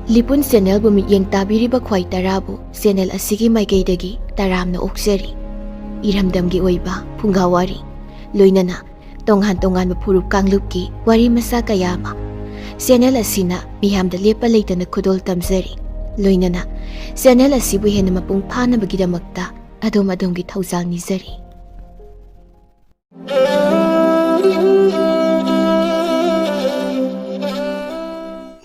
ꯂꯤꯄꯨꯟ ꯆꯦꯅꯦꯜꯕꯨ ꯃꯤꯠꯌꯦꯡ ꯇꯥꯕꯤꯔꯤꯕ ꯈ꯭ꯋꯥꯏ ꯇꯔꯥꯕꯨ ꯆꯦꯅꯦꯜ ꯑꯁꯤꯒꯤ ꯃꯥꯏꯀꯩꯗꯒꯤ ꯇꯔꯥꯝꯅ ꯑꯣꯛꯆꯔꯤ꯫ ꯏꯔꯝꯗꯝꯒꯤ ꯑꯣꯏꯕ ꯐꯨꯡꯒꯥꯋꯥꯔꯤ ꯂꯣꯏꯅꯅ ꯇꯣꯉꯥꯟ ꯇꯣꯉꯥꯟꯕ ꯐꯨꯔꯨꯞ ꯀꯥꯡꯂꯨꯞꯀꯤ ꯋꯥꯔꯤ ꯃꯆꯥ ꯀꯌꯥ ꯑꯃ ꯆꯦꯅꯦꯜ ꯑꯁꯤꯅ ꯃꯤꯌꯥꯝꯗ ꯂꯦꯞꯄ ꯂꯩꯇꯅ ꯈꯨꯗꯣꯜ ꯇꯝꯖꯔꯤ꯫ ꯂꯣꯏꯅꯅ ꯆꯦꯅꯦꯜ ꯑꯁꯤꯕꯨ ꯍꯦꯟꯅ ꯃꯄꯨꯡ ꯐꯥꯅꯕꯒꯤꯗꯃꯛꯇ ꯑꯗꯣꯝꯒꯤ ꯊꯧꯖꯥꯜ ꯅꯤꯖꯔꯤ꯫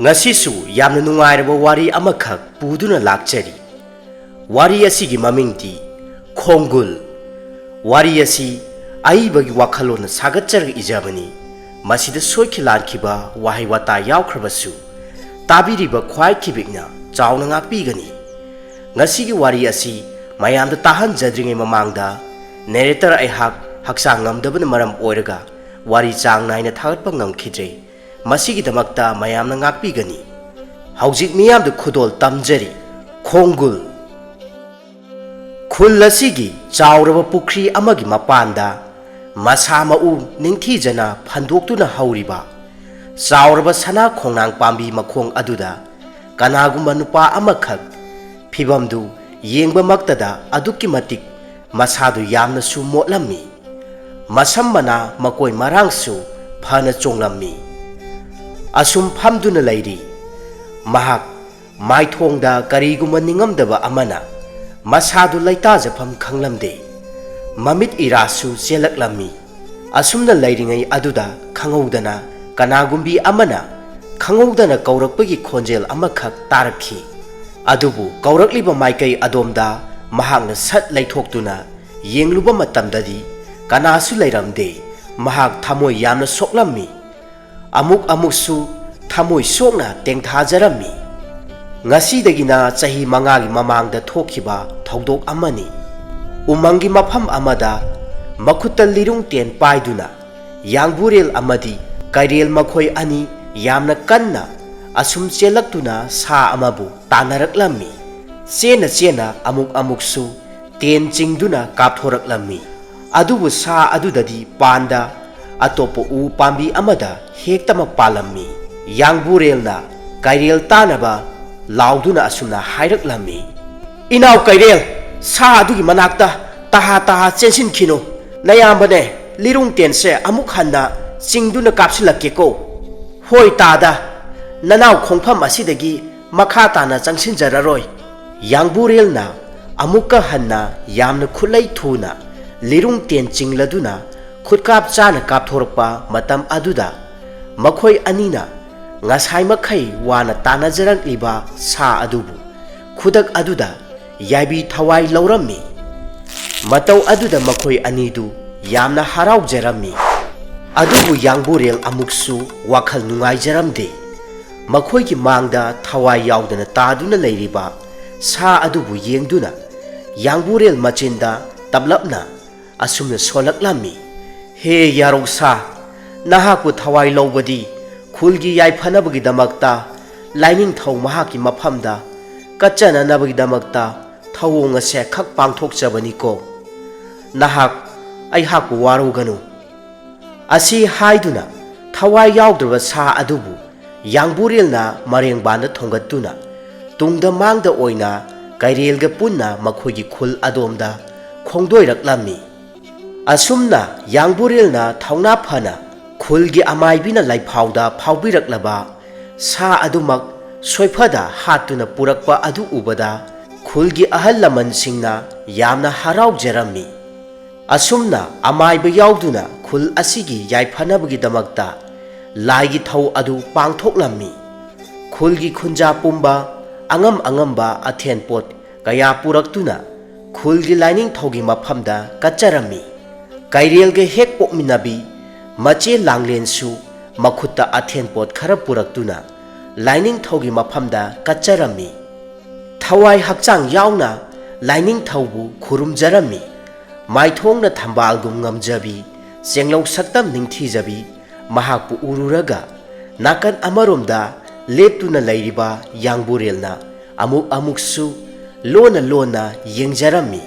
ꯉꯁꯤꯁꯨ ꯌꯥꯝꯅ ꯅꯨꯡꯉꯥꯏꯔꯕ ꯋꯥꯔꯤ ꯑꯃꯈꯛ ꯄꯨꯗꯨꯅ ꯂꯥꯛꯆꯔꯤ꯫ ꯋꯥꯔꯤ ꯑꯁꯤꯒꯤ ꯃꯃꯤꯡꯗꯤ ꯈꯣꯡꯒꯨꯜ꯫ ꯋꯥꯔꯤ ꯑꯁꯤ ꯑꯏꯕꯒꯤ ꯋꯥꯈꯜꯂꯣꯟꯅ ꯁꯥꯒꯠꯆꯔꯒ ꯏꯖꯕꯅꯤ꯫ ꯃꯁꯤꯗ ꯁꯣꯏꯈꯤ ꯂꯥꯟꯈꯤꯕ ꯋꯥꯍꯩ ꯋꯥꯇꯥ ꯌꯥꯎꯈ꯭ꯔꯕꯁꯨ ꯇꯥꯕꯤꯔꯤꯕ ꯈ꯭ꯋꯥꯏ ꯈꯤꯕꯤꯛꯅ ꯆꯥꯎꯅ ꯉꯥꯛꯄꯤꯒꯅꯤ꯫ ꯉꯁꯤꯒꯤ ꯋꯥꯔꯤ ꯑꯁꯤ ꯃꯌꯥꯝꯗ ꯇꯥꯍꯟꯖꯗ꯭ꯔꯤꯉꯩ ꯃꯃꯥꯡꯗ ꯅꯦꯔꯦꯇꯔ ꯑꯩꯍꯥꯛ ꯍꯛꯆꯥꯡ ꯉꯝꯗꯕꯅ ꯃꯔꯝ ꯑꯣꯏꯔꯒ ꯋꯥꯔꯤ ꯆꯥꯡ ꯅꯥꯏꯅ ꯊꯥꯒꯠꯄ ꯉꯝꯈꯤꯗ꯭ꯔꯦ꯫ ꯃꯁꯤꯒꯤꯗꯃꯛꯇ ꯃꯌꯥꯝꯅ ꯉꯥꯛꯄꯤꯒꯅꯤ꯫ ꯍꯧꯖꯤꯛ ꯃꯤꯌꯥꯝꯗ ꯈꯨꯗꯣꯜ ꯇꯝꯖꯔꯤ꯫ ꯈꯣꯡꯒꯨꯜ꯫ ꯈꯨꯜ ꯑꯁꯤꯒꯤ ꯆꯥꯎꯔꯕ ꯄꯨꯈ꯭ꯔꯤ ꯑꯃꯒꯤ ꯃꯄꯥꯟꯗ ꯃꯁꯥ ꯃꯎ ꯅꯤꯡꯊꯤꯖꯅ ꯐꯟꯗꯣꯛꯇꯨꯅ ꯍꯧꯔꯤꯕ ꯆꯥꯎꯔꯕ ꯁꯅꯥ ꯈꯣꯡꯅꯥꯡ ꯄꯥꯝꯕꯤ ꯃꯈꯣꯡ ꯑꯗꯨꯗ ꯀꯅꯥꯒꯨꯝꯕ ꯅꯨꯄꯥ ꯑꯃꯈꯛ, ꯐꯤꯕꯝꯗꯨ ꯌꯦꯡꯕꯃꯛꯇꯗ ꯑꯗꯨꯛꯀꯤ ꯃꯇꯤꯛ ꯃꯁꯥꯗꯨ ꯌꯥꯝꯅꯁꯨ ꯃꯣꯠꯂꯝꯃꯤ꯫ ꯃꯁꯝ ꯃꯅꯥ ꯃꯀꯣꯏ ꯃꯔꯥꯡꯁꯨ ꯐꯅ ꯆꯣꯡꯂꯝꯃꯤ꯫ ꯑꯁꯨꯝ ꯐꯝꯗꯨꯅ ꯂꯩꯔꯤ꯫ ꯃꯍꯥꯛ ꯃꯥꯏꯊꯣꯡꯗ ꯀꯔꯤꯒꯨꯝꯕ ꯅꯤꯡꯉꯝꯗꯕ ꯑꯃꯅ ꯃꯁꯥꯗꯨ ꯂꯩꯇꯥꯖꯐꯝ ꯈꯪꯂꯝꯗꯦ꯫ ꯃꯃꯤꯠ ꯏꯔꯥꯁꯨ ꯆꯦꯜꯂꯛꯂꯝꯃꯤ꯫ ꯑꯁꯨꯝꯅ ꯂꯩꯔꯤꯉꯩ ꯑꯗꯨꯗ ꯈꯪꯍꯧꯗꯅ ꯀꯅꯥꯒꯨꯝꯕꯤ ꯑꯃꯅ ꯈꯪꯍꯧꯗꯅ ꯀꯧꯔꯛꯄꯒꯤ ꯈꯣꯟꯖꯦꯜ ꯑꯃꯈꯛ ꯇꯥꯔꯛꯈꯤ꯫ ꯑꯗꯨꯕꯨ ꯀꯧꯔꯛꯂꯤꯕ ꯃꯥꯏꯀꯩ ꯑꯗꯣꯝꯗ ꯃꯍꯥꯛꯅ ꯁꯠ ꯂꯩꯊꯣꯛꯇꯨꯅ ꯌꯦꯡꯂꯨꯕ ꯃꯇꯝꯗꯗꯤ ꯀꯅꯥꯁꯨ ꯂꯩꯔꯝꯗꯦ꯫ ꯃꯍꯥꯛ ꯊꯃꯣꯏ ꯌꯥꯝꯅ ꯁꯣꯛꯂꯝꯃꯤ꯫ ꯑꯃꯨꯛꯁꯨ ꯊꯃꯣꯏ ꯁꯣꯛꯅ ꯇꯦꯡꯊꯥꯖꯔꯝꯃꯤ꯫ ꯉꯁꯤꯗꯒꯤꯅ ꯆꯍꯤ 5ꯒꯤ ꯃꯃꯥꯡꯗ ꯊꯣꯛꯈꯤꯕ ꯊꯧꯗꯣꯛ ꯑꯃꯅꯤ꯫ ꯎꯃꯪꯒꯤ ꯃꯐꯝ ꯑꯃꯗ ꯃꯈꯨꯠꯇ ꯂꯤꯔꯨꯡ ꯇꯦꯟ ꯄꯥꯏꯗꯨꯅ ꯌꯥꯡꯕꯨꯔꯦꯜ ꯑꯃꯗꯤ ꯀꯩꯔꯦꯜ ꯃꯈꯣꯏ ꯑꯅꯤ ꯌꯥꯝꯅ ꯀꯟꯅ ꯑꯁꯨꯝ ꯆꯦꯜꯂꯛꯇꯨꯅ ꯁꯥ ꯑꯃꯕꯨ ꯇꯥꯟꯅꯔꯛꯂꯝꯃꯤ꯫ ꯆꯦꯟꯅ ꯑꯃꯨꯛꯁꯨ ꯇꯦꯟ ꯆꯤꯡꯗꯨꯅ ꯀꯥꯞꯊꯣꯔꯛꯂꯝꯃꯤ꯫ ꯑꯗꯨꯕꯨ ꯁꯥ ꯑꯗꯨꯗꯗꯤ ꯄꯥꯟꯗ ꯑꯇꯣꯞꯄ ꯎ ꯄꯥꯝꯕꯤ ꯑꯃꯗ ꯍꯦꯛꯇꯃꯛ ꯄꯥꯜꯂꯝꯃꯤ꯫ ꯌꯥꯡꯕꯨꯔꯦꯜꯅ ꯀꯩꯔꯦꯜ ꯇꯥꯟꯅꯕ ꯂꯥꯎꯗꯨꯅ ꯑꯁꯨꯝꯅ ꯍꯥꯏꯔꯛꯂꯝꯃꯤ: "ꯏꯅꯥꯎ ꯀꯩꯔꯦꯜ, ꯁꯥ ꯑꯗꯨꯒꯤ ꯃꯅꯥꯛꯇ ꯇꯍꯥ ꯆꯦꯟꯁꯤꯟꯈꯤꯅꯨ꯫ ꯅꯌꯥꯝꯕꯅꯦ ꯂꯤꯔꯨꯡ ꯇꯦꯟꯁꯦ ꯑꯃꯨꯛ ꯍꯟꯅ ꯆꯤꯡꯗꯨꯅ ꯀꯥꯞꯁꯤꯜꯂꯛꯀꯦꯀꯣ꯫ ꯍꯣꯏ ꯇꯥꯗ, ꯅꯅꯥꯎ ꯈꯣꯡꯐꯝ ꯑꯁꯤꯗꯒꯤ ꯃꯈꯥ ꯇꯥꯅ ꯆꯪꯁꯤꯟꯖꯔꯔꯣꯏ"꯫ ꯌꯥꯡꯕꯨꯔꯦꯜꯅ ꯑꯃꯨꯛꯀ ꯍꯟꯅ ꯌꯥꯝꯅ ꯈꯨꯠꯂꯩ ꯊꯨꯅ ꯂꯤꯔꯨꯡ ꯇꯦꯟ ꯆꯤꯡꯂꯗꯨꯅ ꯈꯨꯠꯀꯥꯞ ꯆꯥꯅ ꯀꯥꯞꯊꯣꯔꯛꯄ ꯃꯇꯝ ꯑꯗꯨꯗ ꯃꯈꯣꯏ ꯑꯅꯤꯅ ꯉꯁꯥꯏ ꯃꯈꯩ ꯋꯥꯅ ꯇꯥꯟꯅꯖꯔꯛꯂꯤꯕ ꯁꯥ ꯑꯗꯨꯕꯨ ꯈꯨꯗꯛ ꯑꯗꯨꯗ ꯌꯥꯏꯕꯤ ꯊꯋꯥꯏ ꯂꯧꯔꯝꯃꯤ꯫ ꯃꯇꯧ ꯑꯗꯨꯗ ꯃꯈꯣꯏ ꯑꯅꯤꯗꯨ ꯌꯥꯝꯅ ꯍꯔꯥꯎꯖꯔꯝꯃꯤ꯫ ꯑꯗꯨꯕꯨ ꯌꯥꯡꯕꯨꯔꯦꯜ ꯑꯃꯨꯛꯁꯨ ꯋꯥꯈꯜ ꯅꯨꯡꯉꯥꯏꯖꯔꯝꯗꯦ꯫ ꯃꯈꯣꯏꯒꯤ ꯃꯥꯡꯗ ꯊꯋꯥꯏ ꯌꯥꯎꯗꯅ ꯇꯥꯗꯨꯅ ꯂꯩꯔꯤꯕ ꯁꯥ ꯑꯗꯨꯕꯨ ꯌꯦꯡꯗꯨꯅ ꯌꯥꯡꯕꯨꯔꯦꯜ ꯃꯆꯤꯟꯗ ꯇꯞꯂꯞꯅ ꯑꯁꯨꯝꯅ ꯁꯣꯜꯂꯛꯂꯝꯃꯤ: "ꯍꯦ ꯌꯥꯔꯧ ꯁꯥ, ꯅꯍꯥꯛꯄꯨ ꯊꯋꯥꯏ ꯂꯧꯕꯗꯤ ꯈꯨꯜꯒꯤ ꯌꯥꯏꯐꯅꯕꯒꯤꯗꯃꯛꯇ ꯂꯥꯏꯅꯤꯡꯊꯧ ꯃꯍꯥꯛꯀꯤ ꯃꯐꯝꯗ ꯀꯠꯆꯅꯅꯕꯒꯤꯗꯃꯛꯇ ꯊꯧꯑꯣꯡ ꯑꯁꯦ ꯈꯛ ꯄꯥꯡꯊꯣꯛꯆꯕꯅꯤꯀꯣ꯫ ꯅꯍꯥꯛ ꯑꯩꯍꯥꯛꯄꯨ ꯋꯥꯔꯧꯒꯅꯨ"꯫ ꯑꯁꯤ ꯍꯥꯏꯗꯨꯅ ꯊꯋꯥꯏ ꯌꯥꯎꯗ꯭ꯔꯕ ꯁꯥ ꯑꯗꯨꯕꯨ ꯌꯥꯡꯕꯨꯔꯦꯜꯅ ꯃꯔꯦꯡꯕꯥꯟꯗ ꯊꯣꯡꯒꯠꯇꯨꯅ ꯇꯨꯡꯗ ꯃꯥꯡꯗ ꯑꯣꯏꯅ ꯀꯩꯔꯦꯜꯒ ꯄꯨꯟꯅ ꯃꯈꯣꯏꯒꯤ ꯈꯨꯜ ꯑꯗꯣꯝꯗ ꯈꯣꯡꯗꯣꯏꯔꯛꯂꯝꯃꯤ꯫ ꯑꯁꯨꯝꯅ ꯌꯥꯡꯕꯨꯔꯦꯜꯅ ꯊꯧꯅꯥ ꯐꯅ ꯈꯨꯜꯒꯤ ꯑꯃꯥꯏꯕꯤꯅ ꯂꯩꯐꯥꯎꯗ ꯐꯥꯎꯕꯤꯔꯛꯂꯕ ꯁꯥ ꯑꯗꯨꯃꯛ ꯁꯣꯏꯐꯗ ꯍꯥꯠꯇꯨꯅ ꯄꯨꯔꯛꯄ ꯑꯗꯨ ꯎꯕꯗ ꯈꯨꯜꯒꯤ ꯑꯍꯜ ꯂꯃꯟꯁꯤꯡꯅ ꯌꯥꯝꯅ ꯍꯔꯥꯎꯖꯔꯝꯃꯤ꯫ ꯑꯁꯨꯝꯅ ꯑꯃꯥꯏꯕ ꯌꯥꯎꯗꯨꯅ ꯈꯨꯜ ꯑꯁꯤꯒꯤ ꯌꯥꯏꯐꯅꯕꯒꯤꯗꯃꯛꯇ ꯂꯥꯏꯒꯤ ꯊꯧ ꯑꯗꯨ ꯄꯥꯡꯊꯣꯛꯂꯝꯃꯤ꯫ ꯈꯨꯜꯒꯤ ꯈꯨꯟꯖꯥ ꯄꯨꯝꯕ ꯑꯉꯝꯕ ꯑꯊꯦꯟꯄꯣꯠ ꯀꯌꯥ ꯄꯨꯔꯛꯇꯨꯅ ꯈꯨꯜꯒꯤ ꯂꯥꯏꯅꯤꯡꯊꯧꯒꯤ ꯃꯐꯝꯗ ꯀꯠꯆꯔꯝꯃꯤ꯫ ꯀꯩꯔꯦꯜꯒ ꯍꯦꯛ ꯄꯣꯛꯃꯤꯟꯅꯕꯤ ꯃꯆꯦ ꯂꯥꯡꯂꯦꯟꯁꯨ ꯃꯈꯨꯠꯇ ꯑꯊꯦꯟꯄꯣꯠ ꯈꯔ ꯄꯨꯔꯛꯇꯨꯅ ꯂꯥꯏꯅꯤꯡꯊꯧꯒꯤ ꯃꯐꯝꯗ ꯀꯠꯆꯔꯝꯃꯤ꯫ ꯊꯋꯥꯏ ꯍꯛꯆꯥꯡ ꯌꯥꯎꯅ ꯂꯥꯏꯅꯤꯡꯊꯧꯕꯨ ꯈꯨꯔꯨꯝꯖꯔꯝꯃꯤ꯫ ꯃꯥꯏꯊꯣꯡꯅ ꯊꯝꯕꯥꯜꯒꯨꯝ ꯉꯝꯖꯕꯤ, ꯆꯦꯡꯂꯧ ꯁꯛꯇꯝ ꯅꯤꯡꯊꯤꯖꯕꯤ ꯃꯍꯥꯛꯄꯨ ꯎꯔꯨꯔꯒ ꯅꯥꯀꯟ ꯑꯃꯔꯣꯝꯗ ꯂꯦꯞꯇꯨꯅ ꯂꯩꯔꯤꯕ ꯌꯥꯡꯕꯨꯔꯦꯜꯅ ꯑꯃꯨꯛꯁꯨ ꯂꯣꯟꯅ ꯌꯦꯡꯖꯔꯝꯃꯤ꯫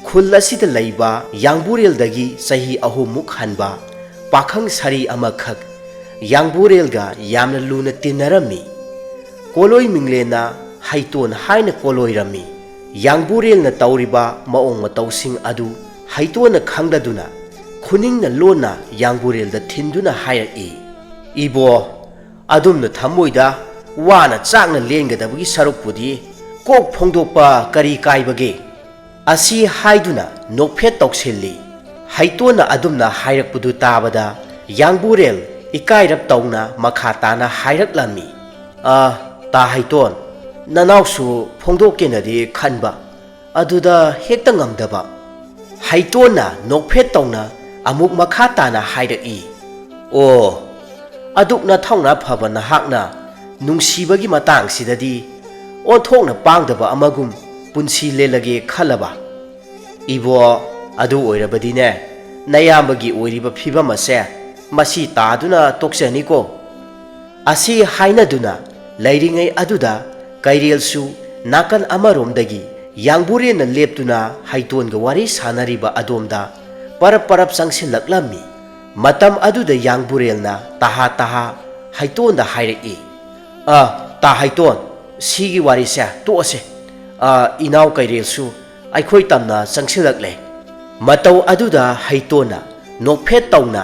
ꯈꯨꯜ ꯑꯁꯤꯗ ꯂꯩꯕ ꯌꯥꯡꯕꯨꯔꯦꯜꯗꯒꯤ ꯆꯍꯤ 3ꯃꯨꯛ ꯍꯟꯕ ꯄꯥꯈꯪ ꯁꯥꯔꯤ ꯑꯃꯈꯛ ꯌꯥꯡꯕꯨꯔꯦꯜꯒ ꯌꯥꯝꯅ ꯂꯨꯅ ꯇꯤꯟꯅꯔꯝꯃꯤ꯫ ꯀꯣꯂꯣꯏ ꯃꯤꯡꯂꯦꯟꯅ ꯍꯩꯇꯣꯟ ꯍꯥꯏꯅ ꯀꯣꯂꯣꯏꯔꯝꯃꯤ ꯌꯥꯡꯕꯨꯔꯦꯜꯅ ꯇꯧꯔꯤꯕ ꯃꯑꯣꯡ ꯃꯇꯧꯁꯤꯡ ꯑꯗꯨ ꯍꯩꯇꯣꯟꯅ ꯈꯪꯗꯗꯨꯅ ꯈꯨꯅꯤꯡꯅ ꯂꯣꯟꯅ ꯌꯥꯡꯕꯨꯔꯦꯜꯗ ꯊꯤꯟꯗꯨꯅ ꯍꯥꯏꯔꯛꯏ ꯏꯕꯣ ꯑꯗꯨꯝꯅ ꯊꯃꯣꯏꯗ ꯋꯥꯅ ꯆꯥꯛꯅ ꯂꯦꯟꯒꯗꯕꯒꯤ ꯁꯔꯨꯛꯄꯨꯗꯤ ꯀꯣꯛ ꯐꯣꯡꯗꯣꯛꯄ ꯀꯔꯤ ꯀꯥꯏꯕꯒꯦ ꯑꯁꯤ ꯍꯥꯏꯗꯨꯅ ꯅꯣꯛꯐꯦꯠ ꯇꯧꯁꯤꯜꯂꯤ ꯍꯩꯇꯣꯟꯅ ꯑꯗꯨꯝꯅ ꯍꯥꯏꯔꯛꯄꯗꯨ ꯇꯥꯕꯗ ꯌꯥꯡꯕꯨꯔꯦꯜ ꯏꯀꯥꯏꯔꯞ ꯇꯧꯅ ꯃꯈꯥ ꯇꯥꯅ ꯍꯥꯏꯔꯛꯂꯝꯃꯤ ꯇꯥ ꯍꯩꯇꯣꯟ ꯅꯅꯥꯎꯁꯨ ꯐꯣꯡꯗꯣꯛꯀꯦꯅꯗꯤ ꯈꯟꯕ ꯑꯗꯨꯗ ꯍꯦꯛꯇ ꯉꯝꯗꯕ ꯍꯩꯇꯣꯟꯅ ꯅꯣꯛꯐꯦꯠ ꯇꯧꯅ ꯑꯃꯨꯛ ꯃꯈꯥ ꯇꯥꯅ ꯍꯥꯏꯔꯛꯏ ꯑꯣ ꯑꯗꯨꯛ ꯅꯊꯧꯅꯥ ꯐꯕ ꯅꯍꯥꯛꯅ ꯅꯨꯡꯁꯤꯕꯒꯤ ꯃꯇꯥꯡꯁꯤꯗꯗꯤ ꯑꯣꯟꯊꯣꯛꯅ ꯄꯥꯡꯗꯕ ꯑꯃꯒꯨꯝ ꯄꯨꯟꯁꯤ ꯂꯦꯜꯂꯒꯦ ꯈꯜꯂꯕ ꯏꯕꯣ ꯑꯗꯨ ꯑꯣꯏꯔꯕꯗꯤꯅꯦ ꯅꯌꯥꯝꯕꯒꯤ ꯑꯣꯏꯔꯤꯕ ꯐꯤꯕꯝ ꯑꯁꯦ ꯃꯁꯤ ꯇꯥꯗꯨꯅ ꯇꯣꯛꯆꯅꯤꯀꯣ ꯑꯁꯤ ꯍꯥꯏꯅꯗꯨꯅ ꯂꯩꯔꯤꯉꯩ ꯑꯗꯨꯗ ꯀꯩꯔꯦꯜꯁꯨ ꯅꯥꯀꯟ ꯑꯃꯔꯣꯝꯗꯒꯤ ꯌꯥꯡꯕꯨꯔꯦꯟꯅ ꯂꯦꯞꯇꯨꯅ ꯍꯩꯇꯣꯟꯒ ꯋꯥꯔꯤ ꯁꯥꯟꯅꯔꯤꯕ ꯑꯗꯣꯝꯗ ꯄꯔꯞ ꯄꯔꯞ ꯆꯪꯁꯤꯜꯂꯛꯂꯝꯃꯤ ꯃꯇꯝ ꯑꯗꯨꯗ ꯌꯥꯡꯕꯨꯔꯦꯜꯅ ꯇꯍꯥ ꯇꯍꯥ ꯍꯩꯇꯣꯟꯗ ꯍꯥꯏꯔꯛꯏ ꯇꯥ ꯍꯩꯇꯣꯟ ꯁꯤꯒꯤ ꯋꯥꯔꯤꯁꯦ ꯇꯣꯛꯑꯁꯦ ꯏꯅꯥꯎ ꯀꯩꯔꯦꯜꯁꯨ ꯑꯩꯈꯣꯏ ꯇꯝꯅ ꯆꯪꯁꯤꯜꯂꯛꯂꯦ ꯃꯇꯧ ꯑꯗꯨꯗ ꯍꯩꯇꯣꯟꯅ ꯅꯣꯛꯐꯦꯠ ꯇꯧꯅ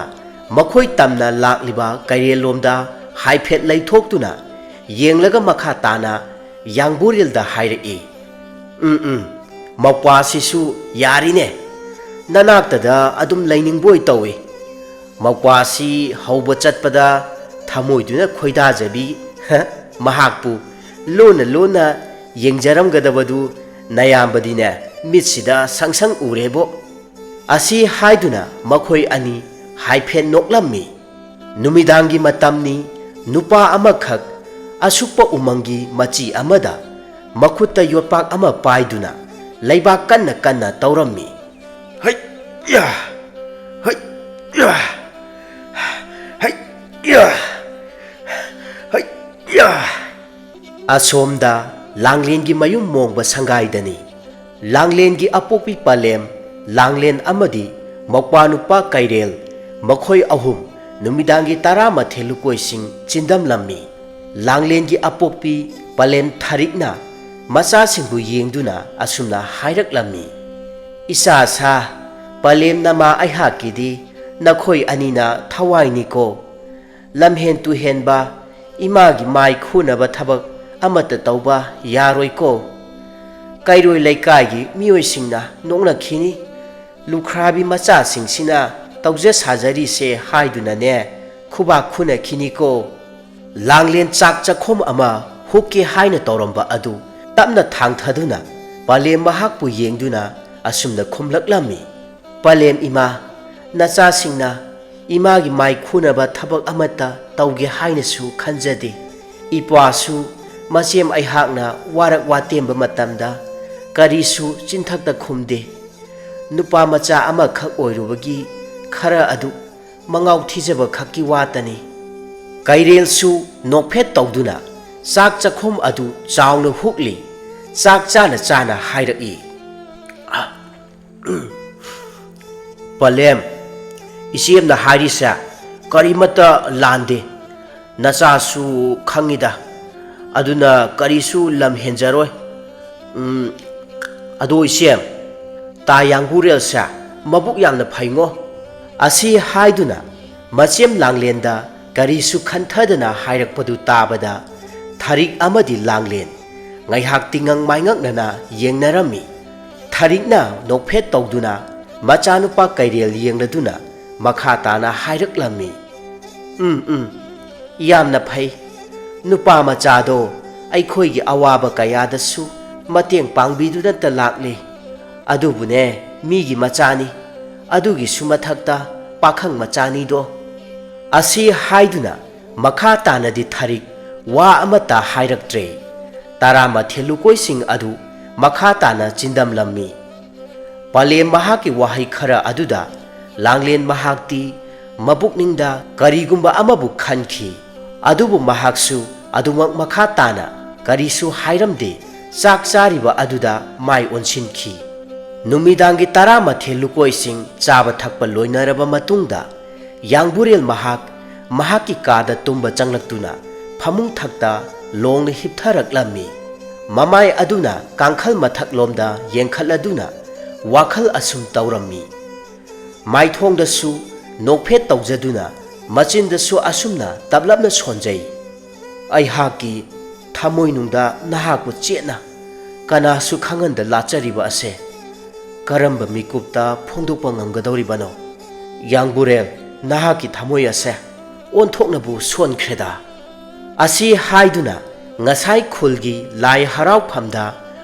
ꯃꯈꯣꯏ ꯇꯝꯅ ꯂꯥꯛꯂꯤꯕ ꯀꯩꯔꯦꯜꯂꯣꯝꯗ ꯍꯥꯏꯐꯦꯠ ꯂꯩꯊꯣꯛꯇꯨꯅ ꯌꯦꯡꯂꯒ ꯃꯈꯥ ꯇꯥꯅ ꯌꯥꯡꯕꯨꯔꯦꯜꯗ ꯍꯥꯏꯔꯛꯏ ꯃꯧꯄ꯭ꯋꯥꯁꯤꯁꯨ ꯌꯥꯔꯤꯅꯦ ꯅꯅꯥꯛꯇꯗ ꯑꯗꯨꯝ ꯂꯩꯅꯤꯡꯕꯣꯏ ꯇꯧꯏ ꯃꯧꯄ꯭ꯋꯥꯁꯤ ꯍꯧꯕ ꯆꯠꯄꯗ ꯊꯃꯣꯏꯗꯨꯅ ꯈꯣꯏꯗꯥꯖꯕꯤ ꯃꯍꯥꯛꯄꯨ ꯂꯣꯟꯅ ꯂꯣꯟꯅ ꯌꯦꯡꯖꯔꯝꯒꯗꯕꯗꯨ ꯅꯌꯥꯝꯕꯗꯤꯅꯦ ꯃꯤꯠꯁꯤꯗ ꯁꯪꯁꯪ ꯎꯔꯦꯕꯣ ꯑꯁꯤ ꯍꯥꯏꯗꯨꯅ ꯃꯈꯣꯏ ꯑꯅꯤ ꯍꯥꯏꯐꯦꯠ ꯅꯣꯛꯂꯝꯃꯤ ꯅꯨꯃꯤꯗꯥꯡꯒꯤ ꯃꯇꯝꯅꯤ ꯅꯨꯄꯥ ꯑꯃꯈꯛ ꯑꯁꯨꯛꯄ ꯎꯃꯪꯒꯤ ꯃꯆꯤ ꯑꯃꯗ ꯃꯈꯨꯠꯇ ꯌꯣꯠꯄꯥꯛ ꯑꯃ ꯄꯥꯏꯗꯨꯅ ꯂꯩꯕꯥꯛ ꯀꯟꯅ ꯀꯟꯅ ꯇꯧꯔꯝꯃꯤ ꯍꯩ ꯌꯥ ꯍꯩ ꯌꯥ ꯍꯩ ꯌꯥ ꯍꯩ ꯌꯥ ꯑꯁꯣꯝꯗ ꯂꯥꯡꯂꯦꯟꯒꯤ ꯃꯌꯨꯝ ꯃꯣꯡꯕ ꯁꯪꯒꯥꯏꯗꯅꯤ ꯂꯥꯡꯂꯦꯟꯒꯤ ꯑꯄꯣꯛꯄꯤ ꯄꯂꯦꯝ ꯂꯥꯡꯂꯦꯟ ꯑꯃꯗꯤ ꯃꯧꯄ꯭ꯋꯥ ꯅꯨꯄꯥ ꯀꯩꯔꯦꯜ ꯃꯈꯣꯏ ꯑꯍꯨꯝ ꯅꯨꯃꯤꯗꯥꯡꯒꯤ 12 ꯂꯨꯀꯣꯏꯁꯤꯡ ꯆꯤꯟꯗꯝꯂꯝꯃꯤ ꯂꯥꯡꯂꯦꯟꯒꯤ ꯑꯄꯣꯛꯄꯤ ꯄꯂꯦꯝ ꯊꯥꯔꯤꯛꯅ ꯃꯆꯥꯁꯤꯡꯕꯨ ꯌꯦꯡꯗꯨꯅ ꯑꯁꯨꯝꯅ ꯍꯥꯏꯔꯛꯂꯝꯃꯤ ꯏꯆꯥꯁꯥ ꯄꯂꯦꯝ ꯅꯃꯥ ꯑꯩꯍꯥꯛꯀꯤꯗꯤ ꯅꯈꯣꯏ ꯑꯅꯤꯅ ꯊꯋꯥꯏꯅꯤꯀꯣ ꯂꯝꯍꯦꯟ ꯇꯨꯍꯦꯟꯕ ꯏꯃꯥꯒꯤ ꯃꯥꯏ ꯈꯨꯅꯕ ꯊꯕꯛ ꯑꯃꯠꯇ ꯇꯧꯕ ꯌꯥꯔꯣꯏꯀꯣ ꯀꯩꯔꯣꯏ ꯂꯩꯀꯥꯏꯒꯤ ꯃꯤꯑꯣꯏꯁꯤꯡꯅ ꯅꯣꯛꯅꯈꯤꯅꯤ ꯂꯨꯈ꯭ꯔꯥꯕꯤ ꯃꯆꯥꯁꯤꯡꯁꯤꯅ ꯇꯧꯖ ꯁꯥꯖꯔꯤꯁꯦ ꯍꯥꯏꯗꯨꯅꯅꯦ ꯈꯨꯕꯥꯛ ꯈꯨꯅꯈꯤꯅꯤꯀꯣ ꯂꯥꯡꯂꯦꯟ ꯆꯥꯛ ꯆꯈꯣꯝ ꯑꯃ ꯍꯨꯛꯀꯦ ꯍꯥꯏꯅ ꯇꯧꯔꯝꯕ ꯑꯗꯨ ꯇꯞꯅ ꯊꯥꯡꯊꯗꯨꯅ ꯄꯂꯦꯝ ꯃꯍꯥꯛꯄꯨ ꯌꯦꯡꯗꯨꯅ ꯑꯁꯨꯝꯅ ꯈꯨꯝꯂꯛꯂꯝꯃꯤ ꯄꯂꯦꯝ ꯏꯃꯥ ꯅꯆꯥꯁꯤꯡꯅ ꯏꯃꯥꯒꯤ ꯃꯥꯏ ꯈꯨꯅꯕ ꯊꯕꯛ ꯑꯃꯠꯇ ꯇꯧꯒꯦ ꯍꯥꯏꯅꯁꯨ ꯈꯟꯖꯗꯦ ꯏꯄ꯭ꯋꯥꯁꯨ ꯃꯆꯦꯝ ꯑꯩꯍꯥꯛꯅ ꯋꯥꯔꯛ ꯋꯥꯇꯦꯝꯕ ꯃꯇꯝꯗ ꯀꯔꯤꯁꯨ ꯆꯤꯟꯊꯛꯇ ꯈꯨꯝꯗꯦ ꯅꯨꯄꯥ ꯃꯆꯥ ꯑꯃꯈꯛ ꯑꯣꯏꯔꯨꯕꯒꯤ ꯈꯔ ꯑꯗꯨ ꯃꯉꯥꯎ ꯊꯤꯖꯕ ꯈꯛꯀꯤ ꯋꯥꯇꯅꯤ ꯀꯩꯔꯦꯜꯁꯨ ꯅꯣꯛꯐꯦꯠ ꯇꯧꯗꯨꯅ ꯆꯥꯛ ꯆꯈꯣꯝ ꯑꯗꯨ ꯆꯥꯎꯅ ꯍꯨꯛꯂꯤ ꯆꯥꯛ ꯆꯥꯅ ꯆꯥꯅ ꯍꯥꯏꯔꯛꯏ ꯄꯂꯦꯝ ꯏꯆꯦꯝꯅ ꯍꯥꯏꯔꯤꯁꯦ ꯀꯔꯤꯃꯠꯇ ꯂꯥꯟꯗꯦ ꯅꯆꯥꯁꯨ ꯈꯪꯉꯤꯗ ꯑꯗꯨꯅ ꯀꯔꯤꯁꯨ ꯂꯝ ꯍꯦꯟꯖꯔꯣꯏ ꯑꯗꯣ ꯏꯆꯦꯝ ꯇꯥ ꯌꯥꯡꯕꯨꯔꯦꯜꯁꯦ ꯃꯕꯨꯛ ꯌꯥꯝꯅ ꯐꯩꯉꯣ ꯑꯁꯤ ꯍꯥꯏꯗꯨꯅ ꯃꯆꯦꯝ ꯂꯥꯡꯂꯦꯟꯗ ꯀꯔꯤꯁꯨ ꯈꯟꯊꯗꯅ ꯍꯥꯏꯔꯛꯄꯗꯨ ꯇꯥꯕꯗ ꯊꯥꯔꯤꯛ ꯑꯃꯗꯤ ꯂꯥꯡꯂꯦꯟ ꯉꯥꯏꯍꯥꯛ ꯇꯤꯉꯪ ꯃꯥꯏꯉꯛꯅꯅ ꯌꯦꯡꯅꯔꯝꯃꯤ ꯊꯥꯔꯤꯛꯅ ꯅꯣꯛꯐꯦꯠ ꯇꯧꯗꯨꯅ ꯃꯆꯥꯅꯨꯄꯥ ꯀꯩꯔꯦꯜ ꯌꯦꯡꯂꯗꯨꯅ ꯃꯈꯥ ꯇꯥꯅ ꯍꯥꯏꯔꯛꯂꯝꯃꯤ ꯌꯥꯝꯅ ꯐꯩ ꯅꯨꯄꯥ ꯃꯆꯥꯗꯣ ꯑꯩꯈꯣꯏꯒꯤ ꯑꯋꯥꯕ ꯀꯌꯥꯗꯁꯨ ꯃꯇꯦꯡ ꯄꯥꯡꯕꯤꯗꯨꯅꯇ ꯂꯥꯛꯂꯤ ꯑꯗꯨꯕꯨꯅꯦ ꯃꯤꯒꯤ ꯃꯆꯥꯅꯤ ꯑꯗꯨꯒꯤꯁꯨ ꯃꯊꯛꯇ ꯄꯥꯈꯪ ꯃꯆꯥꯅꯤꯗꯣ ꯑꯁꯤ ꯍꯥꯏꯗꯨꯅ ꯃꯈꯥ ꯇꯥꯅꯗꯤ ꯊꯥꯔꯤꯛ ꯋꯥ ꯑꯃꯠꯇ ꯍꯥꯏꯔꯛꯇ꯭ꯔꯦ 12 ꯂꯨꯀꯣꯏꯁꯤꯡ ꯑꯗꯨ ꯃꯈꯥ ꯇꯥꯅ ꯆꯤꯟꯗꯝꯂꯝꯃꯤ ꯄꯂꯦꯝ ꯃꯍꯥꯛꯀꯤ ꯋꯥꯍꯩ ꯈꯔ ꯑꯗꯨꯗ ꯂꯥꯡꯂꯦꯟ ꯃꯍꯥꯛꯇꯤ ꯃꯕꯨꯛꯅꯤꯡꯗ ꯀꯔꯤꯒꯨꯝꯕ ꯑꯃꯕꯨ ꯈꯟꯈꯤ ꯑꯗꯨꯕꯨ ꯃꯍꯥꯛꯁꯨ ꯑꯗꯨꯃꯛ ꯃꯈꯥ ꯇꯥꯅ ꯀꯔꯤꯁꯨ ꯍꯥꯏꯔꯝꯗꯦ ꯆꯥꯛ ꯆꯥꯔꯤꯕ ꯑꯗꯨꯗ ꯃꯥꯏ ꯑꯣꯟꯁꯤꯟꯈꯤ ꯅꯨꯃꯤꯗꯥꯡꯒꯤ 12 ꯂꯨꯀꯣꯏꯁꯤꯡ ꯆꯥꯕ ꯊꯛꯄ ꯂꯣꯏꯅꯔꯕ ꯃꯇꯨꯡꯗ ꯌꯥꯡꯕꯨꯔꯦꯜ ꯃꯍꯥꯛꯀꯤ ꯀꯥꯗ ꯇꯨꯝꯕ ꯆꯪꯂꯛꯇꯨꯅ ꯐꯃꯨꯡ ꯊꯛꯇ ꯂꯣꯡꯅ ꯍꯤꯞꯊꯔꯛꯂꯝꯃꯤ ꯃꯃꯥꯏ ꯑꯗꯨꯅ ꯀꯥꯡꯈꯜ ꯃꯊꯛꯂꯣꯝꯗ ꯌꯦꯡꯈꯠꯂꯗꯨꯅ ꯋꯥꯈꯜ ꯑꯁꯨꯝ ꯇꯧꯔꯝꯃꯤ ꯃꯥꯏꯊꯣꯡꯗꯁꯨ ꯅꯣꯛꯐꯦꯠ ꯇꯧꯖꯗꯨꯅ ꯃꯆꯤꯟꯗꯁꯨ ꯑꯁꯨꯝꯅ ꯇꯞꯂꯞꯅ ꯁꯣꯟꯖꯩ ꯑꯩꯍꯥꯛꯀꯤ ꯊꯃꯣꯏꯅꯨꯡꯗ ꯅꯍꯥꯛꯄꯨ ꯆꯦꯠꯅ ꯀꯅꯥꯁꯨ ꯈꯪꯍꯟꯗ ꯂꯥꯠꯆꯔꯤꯕ ꯑꯁꯦ ꯀꯔꯝꯕ ꯃꯤꯀꯨꯞꯇ ꯐꯣꯡꯗꯣꯛꯄ ꯉꯝꯒꯗꯧꯔꯤꯕꯅꯣ ꯌꯥꯡꯕꯨꯔꯦꯜ ꯅꯍꯥꯛꯀꯤ ꯊꯃꯣꯏ ꯑꯁꯦ ꯑꯣꯟꯊꯣꯛꯅꯕꯨ ꯁꯣꯟꯈ꯭ꯔꯦꯗ ꯑꯁꯤ ꯍꯥꯏꯗꯨꯅ ꯉꯁꯥꯏ ꯈꯨꯜꯒꯤ ꯂꯥꯏ ꯍꯔꯥꯎꯐꯝꯗ